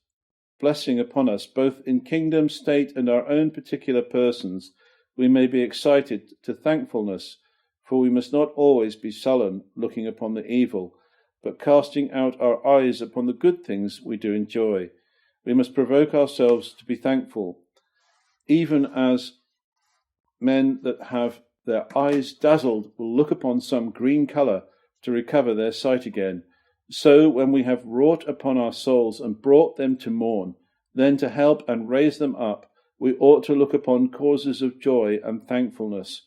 blessing upon us, both in kingdom, state, and our own particular persons, we may be excited to thankfulness, for we must not always be sullen, looking upon the evil, but casting out our eyes upon the good things we do enjoy. We must provoke ourselves to be thankful, even as men that have their eyes dazzled will look upon some green colour to recover their sight again. So when we have wrought upon our souls and brought them to mourn, then to help and raise them up, we ought to look upon causes of joy and thankfulness.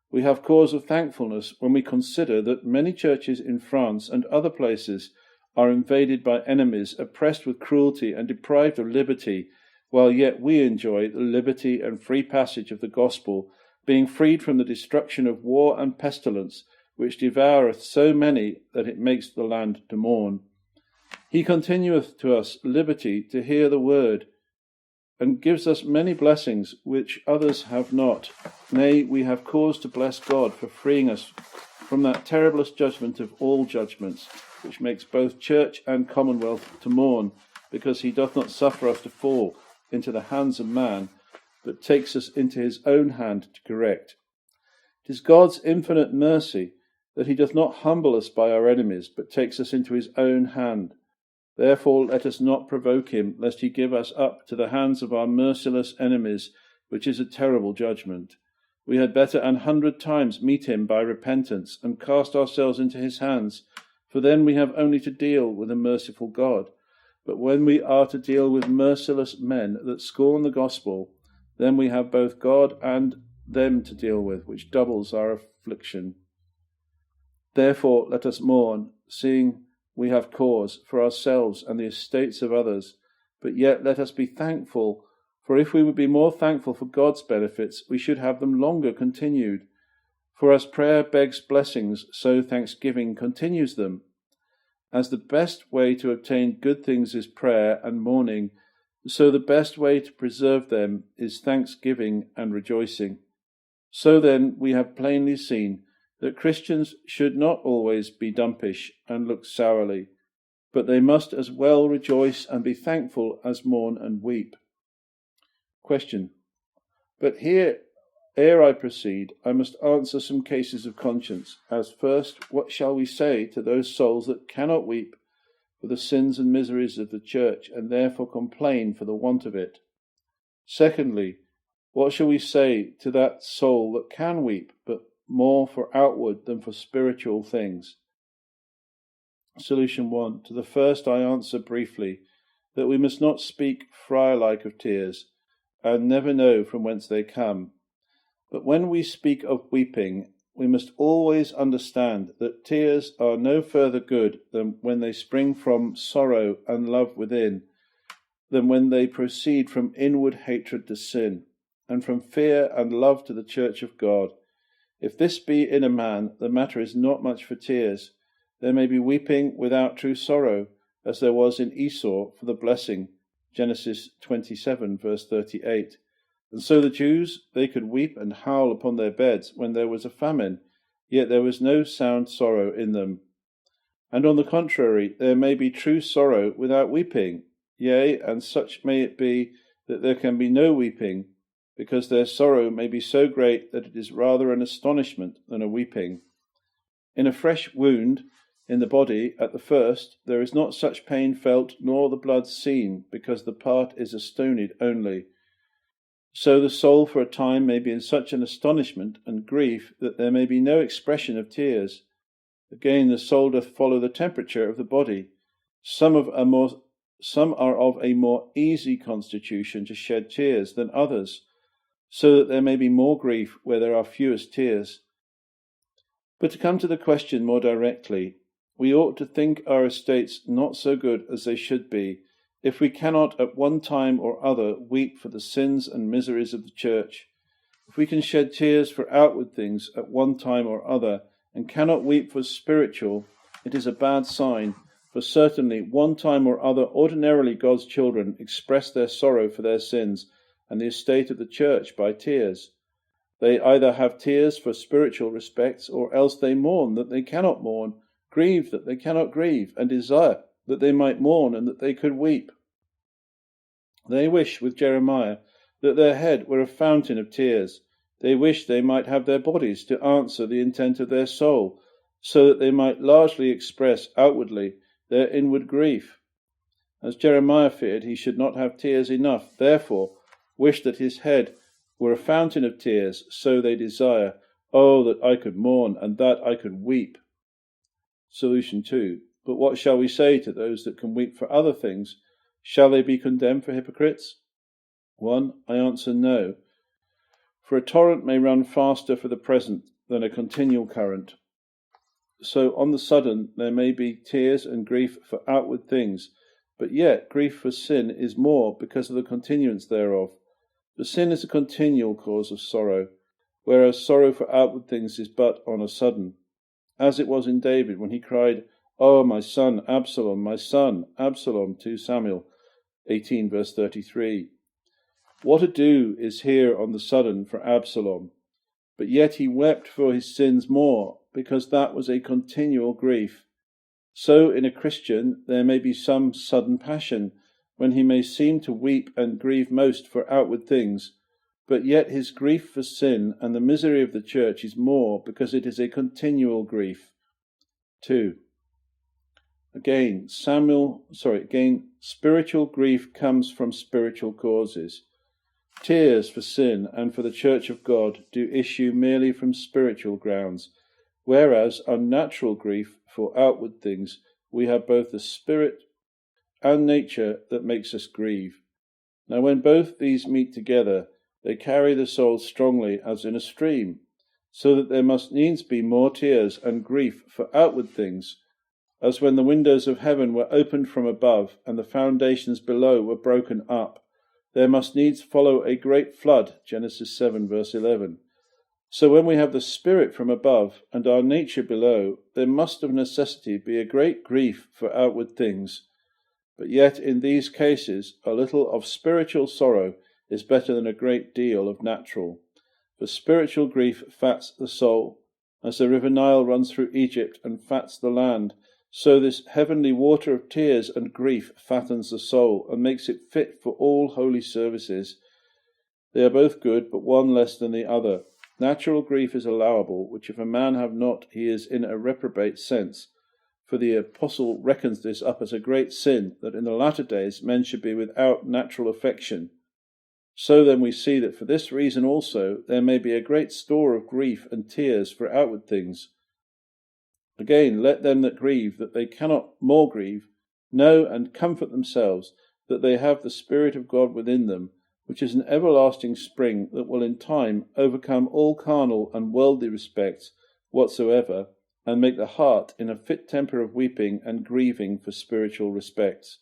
We have cause of thankfulness when we consider that many churches in France and other places are invaded by enemies, oppressed with cruelty and deprived of liberty, while yet we enjoy the liberty and free passage of the gospel, being freed from the destruction of war and pestilence, which devoureth so many that it makes the land to mourn. He continueth to us liberty to hear the word, and gives us many blessings which others have not. Nay, we have cause to bless God for freeing us from that terriblest judgment of all judgments, which makes both church and commonwealth to mourn, because he doth not suffer us to fall into the hands of man, but takes us into his own hand to correct. It is God's infinite mercy that he doth not humble us by our enemies, but takes us into his own hand. Therefore let us not provoke him, lest he give us up to the hands of our merciless enemies, which is a terrible judgment. We had better 100 times meet him by repentance, and cast ourselves into his hands, for then we have only to deal with a merciful God. But when we are to deal with merciless men that scorn the gospel, then we have both God and them to deal with, which doubles our affliction. Therefore let us mourn, seeing we have cause for ourselves and the estates of others, but yet let us be thankful, for if we would be more thankful for God's benefits, we should have them longer continued. For as prayer begs blessings, so thanksgiving continues them. As the best way to obtain good things is prayer and mourning, so the best way to preserve them is thanksgiving and rejoicing. So then we have plainly seen that Christians should not always be dumpish and look sourly, but they must as well rejoice and be thankful as mourn and weep. Question. But here, ere I proceed, I must answer some cases of conscience. As first, what shall we say to those souls that cannot weep for the sins and miseries of the church, and therefore complain for the want of it? Secondly, what shall we say to that soul that can weep, but more for outward than for spiritual things? Solution 1. To the first I answer briefly, that we must not speak friar-like of tears, and never know from whence they come. But when we speak of weeping, we must always understand that tears are no further good than when they spring from sorrow and love within, than when they proceed from inward hatred to sin, and from fear and love to the church of God. If this be in a man, the matter is not much for tears. There may be weeping without true sorrow, as there was in Esau for the blessing, Genesis 27, verse 38. And so the Jews, they could weep and howl upon their beds when there was a famine, yet there was no sound sorrow in them. And on the contrary, there may be true sorrow without weeping, yea, and such may it be that there can be no weeping, because their sorrow may be so great that it is rather an astonishment than a weeping. In a fresh wound in the body at the first, there is not such pain felt nor the blood seen, because the part is astonied only. So the soul for a time may be in such an astonishment and grief that there may be no expression of tears. Again, the soul doth follow the temperature of the body. Some are of a more easy constitution to shed tears than others, so that there may be more grief where there are fewest tears. But to come to the question more directly, we ought to think our estates not so good as they should be, if we cannot at one time or other weep for the sins and miseries of the church. If we can shed tears for outward things at one time or other, and cannot weep for spiritual, it is a bad sign, for certainly one time or other ordinarily God's children express their sorrow for their sins and the estate of the church by tears. They either have tears for spiritual respects, or else they mourn that they cannot mourn, grieve that they cannot grieve, and desire that they might mourn and that they could weep. They wish, with Jeremiah, that their head were a fountain of tears. They wish they might have their bodies to answer the intent of their soul, so that they might largely express outwardly their inward grief. As Jeremiah feared he should not have tears enough, therefore wish that his head were a fountain of tears, so they desire, oh, that I could mourn, and that I could weep. Solution 2. But what shall we say to those that can weep for other things? Shall they be condemned for hypocrites? 1. I answer no. For a torrent may run faster for the present than a continual current. So on the sudden there may be tears and grief for outward things, but yet grief for sin is more because of the continuance thereof. For sin is a continual cause of sorrow, whereas sorrow for outward things is but on a sudden. As it was in David when he cried, "Oh, my son Absalom, my son Absalom," 2 Samuel 18 verse 33. What ado is here on the sudden for Absalom, but yet he wept for his sins more, because that was a continual grief. So in a Christian there may be some sudden passion, when he may seem to weep and grieve most for outward things, but yet his grief for sin and the misery of the church is more, because it is a continual grief. 2. Again, spiritual grief comes from spiritual causes. Tears for sin and for the church of God do issue merely from spiritual grounds, whereas unnatural grief for outward things, we have both the spirit and nature that makes us grieve. Now when both these meet together, they carry the soul strongly as in a stream, so that there must needs be more tears and grief for outward things, as when the windows of heaven were opened from above, and the foundations below were broken up, there must needs follow a great flood, Genesis 7, verse 11. So when we have the Spirit from above, and our nature below, there must of necessity be a great grief for outward things. But yet in these cases a little of spiritual sorrow is better than a great deal of natural. For spiritual grief fats the soul, as the river Nile runs through Egypt and fats the land, so this heavenly water of tears and grief fattens the soul, and makes it fit for all holy services. They are both good, but one less than the other. Natural grief is allowable, which if a man have not, he is in a reprobate sense. For the apostle reckons this up as a great sin, that in the latter days men should be without natural affection. So then we see that for this reason also there may be a great store of grief and tears for outward things. Again, let them that grieve, that they cannot more grieve, know and comfort themselves that they have the Spirit of God within them, which is an everlasting spring that will in time overcome all carnal and worldly respects whatsoever, and make the heart in a fit temper of weeping and grieving for spiritual respects.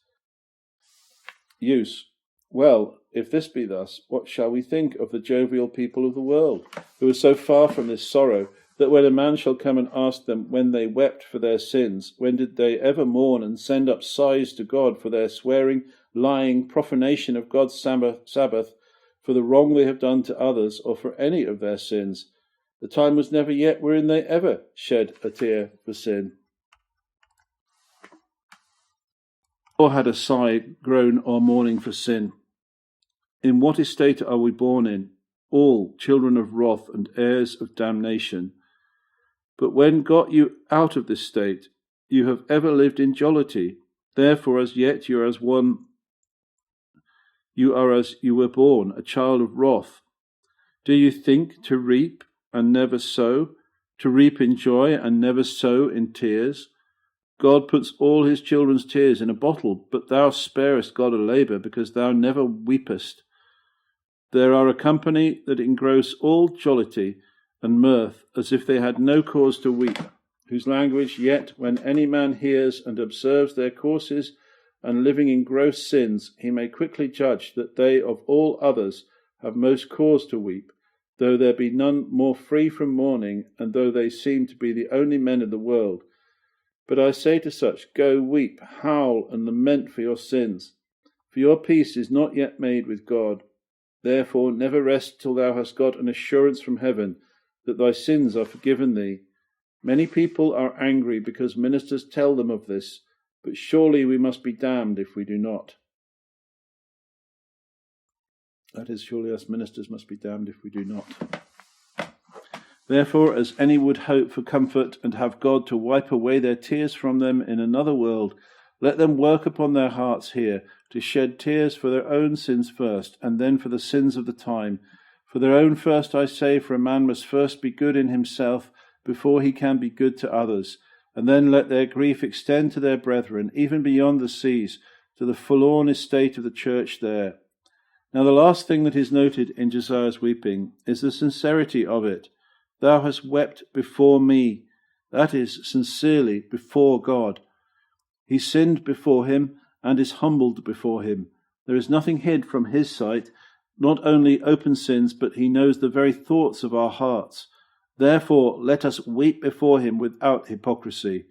Use. Well, if this be thus, what shall we think of the jovial people of the world, who are so far from this sorrow, that when a man shall come and ask them when they wept for their sins, when did they ever mourn and send up sighs to God for their swearing, lying, profanation of God's Sabbath, for the wrong they have done to others, or for any of their sins, the time was never yet wherein they ever shed a tear for sin, or had a sigh, groan, or mourning for sin. In what estate are we born in? All children of wrath and heirs of damnation. But when got you out of this state, you have ever lived in jollity. Therefore as yet you are as you were born, a child of wrath. Do you think to reap and never sow, to reap in joy and never sow in tears? God puts all his children's tears in a bottle, but thou sparest God a labour, because thou never weepest. There are a company that engross all jollity and mirth, as if they had no cause to weep, whose language yet, when any man hears and observes their courses, and living in gross sins, he may quickly judge that they of all others have most cause to weep, though there be none more free from mourning, and though they seem to be the only men in the world. But I say to such, go weep, howl, and lament for your sins, for your peace is not yet made with God. Therefore never rest till thou hast got an assurance from heaven that thy sins are forgiven thee. Many people are angry because ministers tell them of this, but surely we must be damned if we do not. That is, surely us ministers must be damned if we do not. Therefore, as any would hope for comfort and have God to wipe away their tears from them in another world, let them work upon their hearts here to shed tears for their own sins first, and then for the sins of the time. For their own first, I say, for a man must first be good in himself before he can be good to others, and then let their grief extend to their brethren, even beyond the seas, to the forlorn estate of the church there. Now the last thing that is noted in Josiah's weeping is the sincerity of it. Thou hast wept before me, that is, sincerely before God. He sinned before him and is humbled before him. There is nothing hid from his sight, not only open sins, but he knows the very thoughts of our hearts. Therefore let us weep before him without hypocrisy,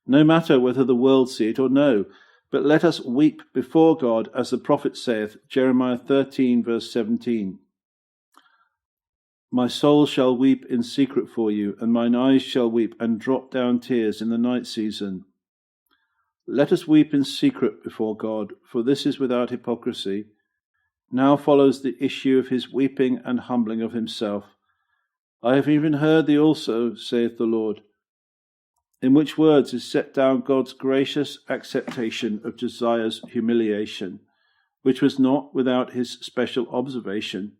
no matter whether the world see it or no, but let us weep before God, as the prophet saith, Jeremiah 13, verse 17. My soul shall weep in secret for you, and mine eyes shall weep and drop down tears in the night season. Let us weep in secret before God, for this is without hypocrisy. Now follows the issue of his weeping and humbling of himself. I have even heard thee also, saith the Lord. In which words is set down God's gracious acceptation of Josiah's humiliation, which was not without his special observation.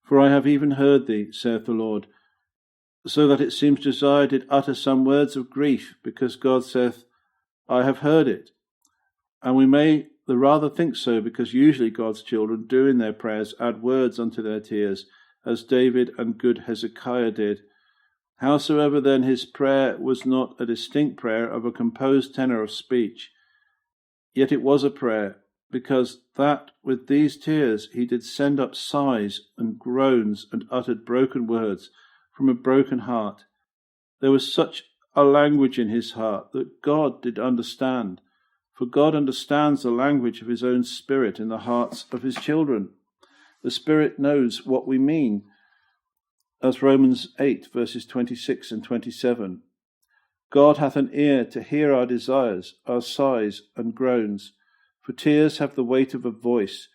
For I have even heard thee, saith the Lord. So that it seems Josiah did utter some words of grief, because God saith, I have heard it. And we may the rather think so, because usually God's children do in their prayers add words unto their tears, as David and good Hezekiah did. Howsoever then his prayer was not a distinct prayer of a composed tenor of speech, yet it was a prayer, because that with these tears he did send up sighs and groans and uttered broken words from a broken heart. There was such a language in his heart that God did understand, for God understands the language of his own Spirit in the hearts of his children. The Spirit knows what we mean, as Romans 8 verses 26 and 27. God hath an ear to hear our desires, our sighs and groans, for tears have the weight of a voice,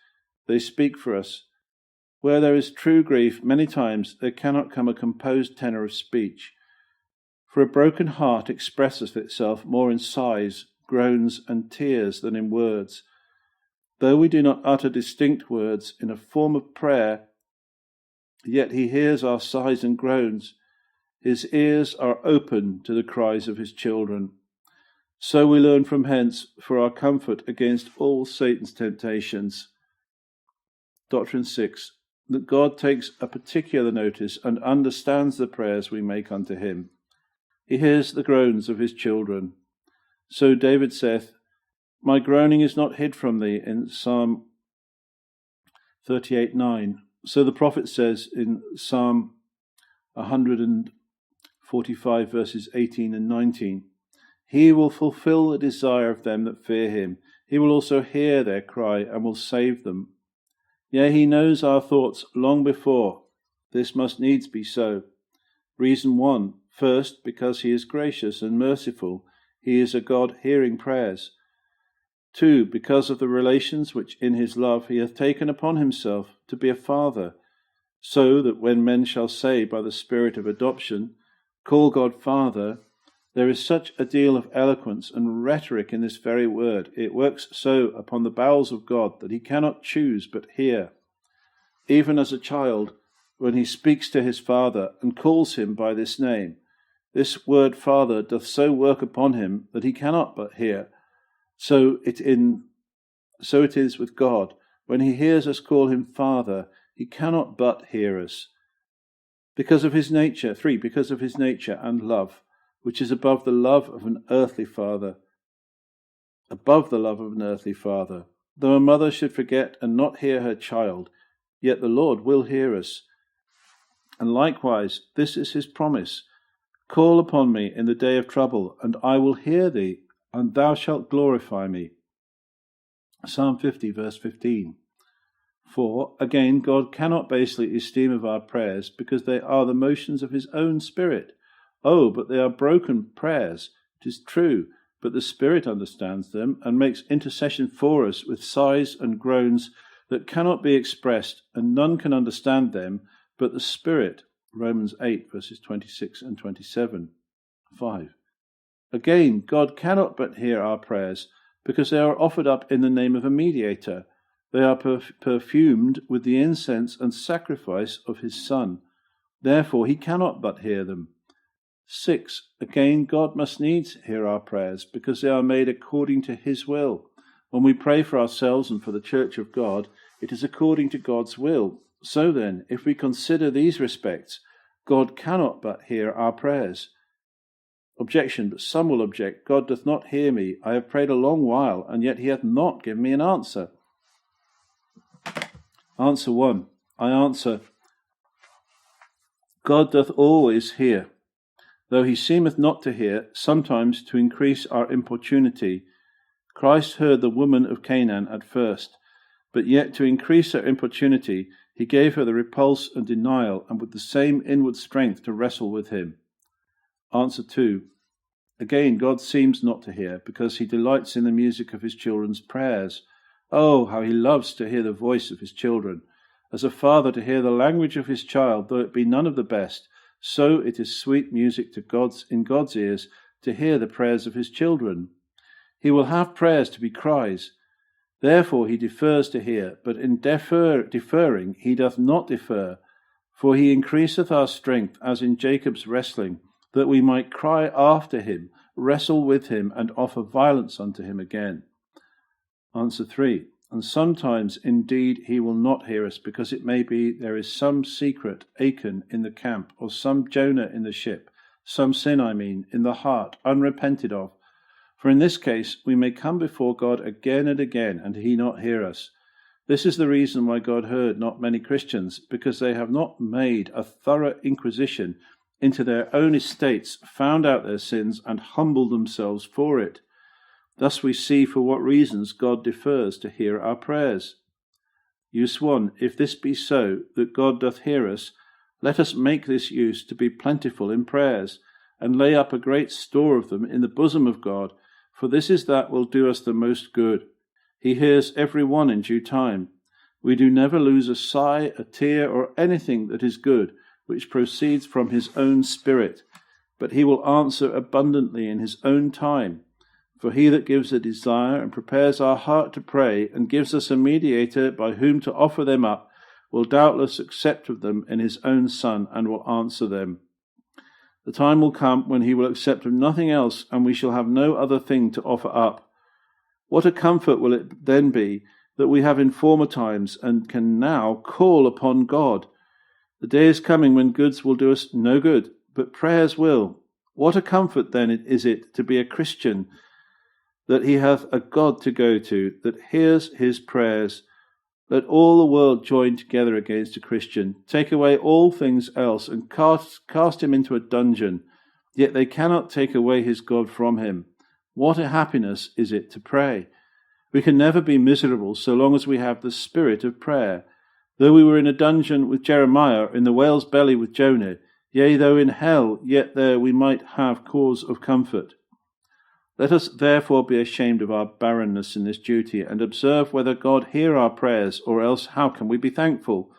they speak for us. Where there is true grief, many times there cannot come a composed tenor of speech. For a broken heart expresseth itself more in sighs, groans, and tears than in words. Though we do not utter distinct words in a form of prayer, yet he hears our sighs and groans. His ears are open to the cries of his children. So we learn from hence for our comfort against all Satan's temptations. Doctrine 6. That God takes a particular notice and understands the prayers we make unto him. He hears the groans of his children. So David saith, My groaning is not hid from thee, in Psalm 38:9. So the prophet says in Psalm 145 verses 18 and 19, He will fulfill the desire of them that fear him. He will also hear their cry and will save them. Yea, he knows our thoughts long before. This must needs be so. Reason 1. First, because he is gracious and merciful. He is a God hearing prayers. 2. Because of the relations which in his love he hath taken upon himself to be a father, so that when men shall say by the Spirit of adoption, Call God Father, there is such a deal of eloquence and rhetoric in this very word. It works so upon the bowels of God that he cannot choose but hear. Even as a child, when he speaks to his father and calls him by this name, this word Father doth so work upon him that he cannot but hear. So it is with God. When he hears us call him Father, he cannot but hear us. Because of his nature, 3, because of his nature and love, which is above the love of an earthly father. Above the love of an earthly father. Though a mother should forget and not hear her child, yet the Lord will hear us. And likewise, this is his promise. Call upon me in the day of trouble, and I will hear thee, and thou shalt glorify me. Psalm 50, verse 15. 4. Again, God cannot basely esteem of our prayers, because they are the motions of his own Spirit. Oh, but they are broken prayers, 'tis true, but the Spirit understands them, and makes intercession for us with sighs and groans that cannot be expressed, and none can understand them but the Spirit. Romans 8, verses 26 and 27. 5. Again, God cannot but hear our prayers, because they are offered up in the name of a mediator. They are perfumed with the incense and sacrifice of his Son. Therefore he cannot but hear them. 6. Again, God must needs hear our prayers, because they are made according to his will. When we pray for ourselves and for the Church of God, it is according to God's will. So then, if we consider these respects, God cannot but hear our prayers. Objection, but some will object, God doth not hear me. I have prayed a long while, and yet he hath not given me an answer. Answer 1. I answer, God doth always hear, though he seemeth not to hear, sometimes to increase our importunity. Christ heard the woman of Canaan at first, but yet to increase her importunity, he gave her the repulse and denial, and with the same inward strength to wrestle with him. Answer 2. Again, God seems not to hear, because he delights in the music of his children's prayers. Oh, how he loves to hear the voice of his children! As a father to hear the language of his child, though it be none of the best, so it is sweet music in God's ears to hear the prayers of his children. He will have prayers to be cries. Therefore he defers to hear, but in deferring he doth not defer. For he increaseth our strength, as in Jacob's wrestling, that we might cry after him, wrestle with him, and offer violence unto him again. Answer 3. And sometimes indeed he will not hear us, because it may be there is some secret Achan in the camp, or some Jonah in the ship, some sin, in the heart, unrepented of. For in this case we may come before God again and again, and he not hear us. This is the reason why God heard not many Christians, because they have not made a thorough inquisition into their own estates, found out their sins, and humbled themselves for it. Thus we see for what reasons God defers to hear our prayers. Use 1. If this be so, that God doth hear us, let us make this use to be plentiful in prayers, and lay up a great store of them in the bosom of God, for this is that will do us the most good. He hears every one in due time. We do never lose a sigh, a tear, or anything that is good, which proceeds from his own Spirit, but he will answer abundantly in his own time. For he that gives a desire and prepares our heart to pray, and gives us a mediator by whom to offer them up, will doubtless accept of them in his own Son, and will answer them. The time will come when he will accept of nothing else, and we shall have no other thing to offer up. What a comfort will it then be that we have in former times, and can now call upon God. The day is coming when goods will do us no good, but prayers will. What a comfort then is it to be a Christian, that he hath a God to go to, that hears his prayers. Let all the world join together against a Christian, take away all things else, and cast him into a dungeon, yet they cannot take away his God from him. What a happiness is it to pray! We can never be miserable so long as we have the spirit of prayer. Though we were in a dungeon with Jeremiah, in the whale's belly with Jonah, yea, though in hell, yet there we might have cause of comfort. Let us therefore be ashamed of our barrenness in this duty, and observe whether God hear our prayers, or else how can we be thankful?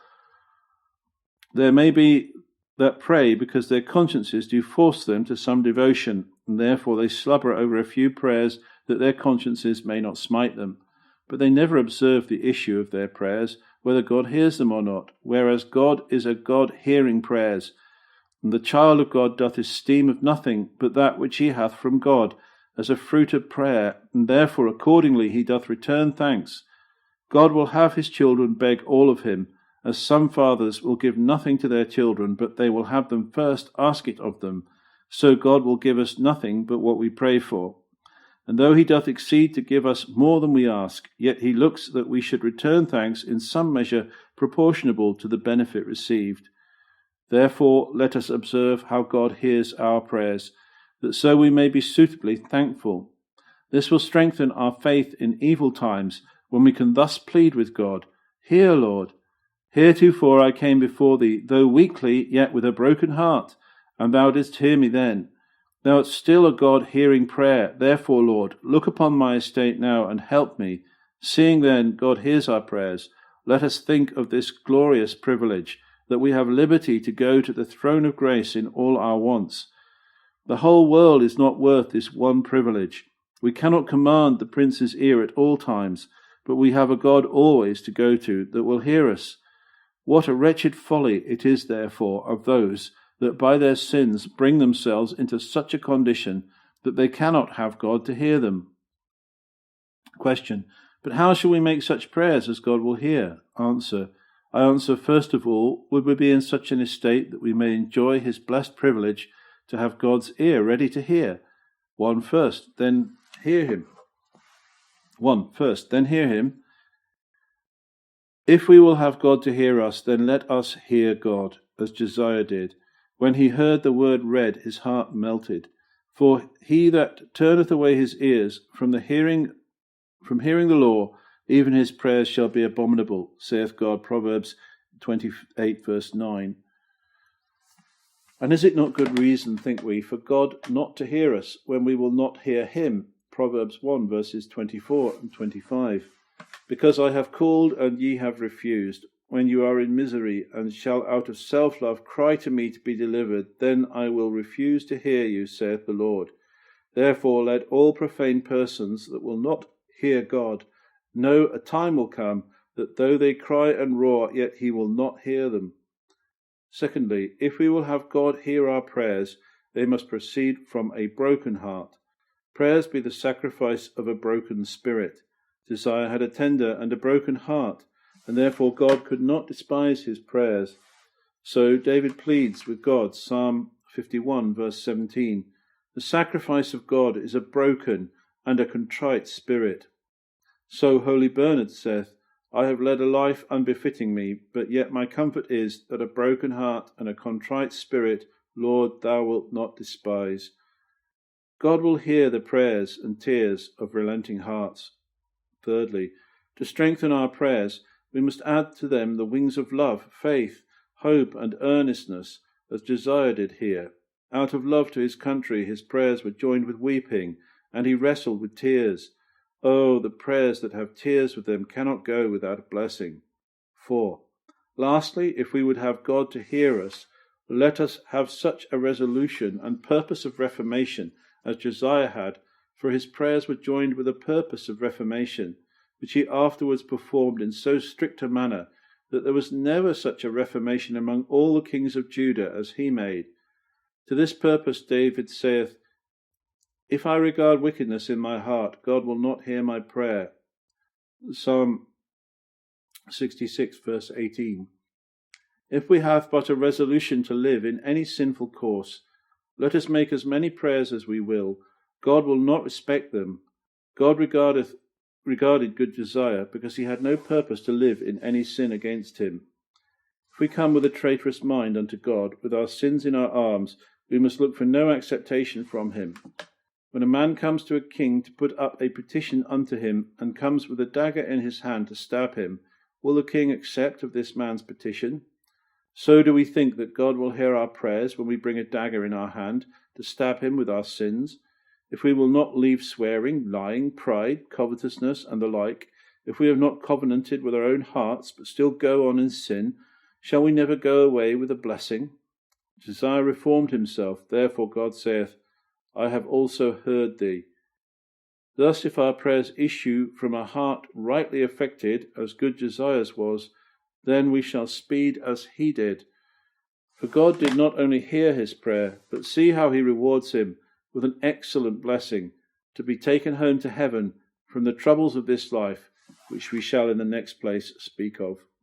There may be that pray because their consciences do force them to some devotion, and therefore they slubber over a few prayers that their consciences may not smite them. But they never observe the issue of their prayers, whether God hears them or not, whereas God is a God hearing prayers. And the child of God doth esteem of nothing but that which he hath from God, as a fruit of prayer, and therefore accordingly he doth return thanks. God will have his children beg all of him, as some fathers will give nothing to their children, but they will have them first ask it of them. So God will give us nothing but what we pray for. And though he doth exceed to give us more than we ask, yet he looks that we should return thanks in some measure proportionable to the benefit received. Therefore let us observe how God hears our prayers, that so we may be suitably thankful. This will strengthen our faith in evil times, when we can thus plead with God, Hear, Lord. Heretofore I came before thee, though weakly, yet with a broken heart, and thou didst hear me then. Thou art still a God hearing prayer. Therefore, Lord, look upon my estate now, and help me. Seeing then God hears our prayers, let us think of this glorious privilege, that we have liberty to go to the throne of grace in all our wants. The whole world is not worth this one privilege. We cannot command the prince's ear at all times, but we have a God always to go to that will hear us. What a wretched folly it is, therefore, of those that by their sins bring themselves into such a condition that they cannot have God to hear them. Question. But how shall we make such prayers as God will hear? Answer. I answer, first of all, would we be in such an estate that we may enjoy his blessed privilege to have God's ear ready to hear? One first, then hear him. If we will have God to hear us, then let us hear God, as Josiah did. When he heard the word read, his heart melted. For he that turneth away his ears from hearing the law, even his prayers shall be abominable, saith God. Proverbs 28, verse 9. And is it not good reason, think we, for God not to hear us when we will not hear him? Proverbs 1, verses 24 and 25. Because I have called and ye have refused, when you are in misery, and shall out of self-love cry to me to be delivered, then I will refuse to hear you, saith the Lord. Therefore let all profane persons that will not hear God know a time will come, that though they cry and roar, yet he will not hear them. Secondly, if we will have God hear our prayers, they must proceed from a broken heart. Prayers be the sacrifice of a broken spirit. Josiah had a tender and a broken heart, and therefore God could not despise his prayers. So David pleads with God, Psalm 51, verse 17, the sacrifice of God is a broken and a contrite spirit. So holy Bernard saith, I have led a life unbefitting me, but yet my comfort is that a broken heart and a contrite spirit, Lord, thou wilt not despise. God will hear the prayers and tears of relenting hearts. Thirdly, to strengthen our prayers, we must add to them the wings of love, faith, hope, and earnestness, as Josiah did here. Out of love to his country, his prayers were joined with weeping, and he wrestled with tears. Oh, the prayers that have tears with them cannot go without a blessing. 4. Lastly, if we would have God to hear us, let us have such a resolution and purpose of reformation as Josiah had, for his prayers were joined with a purpose of reformation, which he afterwards performed in so strict a manner that there was never such a reformation among all the kings of Judah as he made. To this purpose David saith, if I regard wickedness in my heart, God will not hear my prayer. Psalm 66, verse 18. If we have but a resolution to live in any sinful course, let us make as many prayers as we will. God will not respect them. God regarded good Josiah because he had no purpose to live in any sin against him. If we come with a traitorous mind unto God, with our sins in our arms, we must look for no acceptation from him. When a man comes to a king to put up a petition unto him, and comes with a dagger in his hand to stab him, will the king accept of this man's petition? So do we think that God will hear our prayers when we bring a dagger in our hand to stab him with our sins? If we will not leave swearing, lying, pride, covetousness, and the like, if we have not covenanted with our own hearts, but still go on in sin, shall we never go away with a blessing? Josiah reformed himself, therefore God saith, I have also heard thee. Thus, if our prayers issue from a heart rightly affected, as good Josiah's was, then we shall speed as he did. For God did not only hear his prayer, but see how he rewards him with an excellent blessing, to be taken home to heaven from the troubles of this life, which we shall in the next place speak of.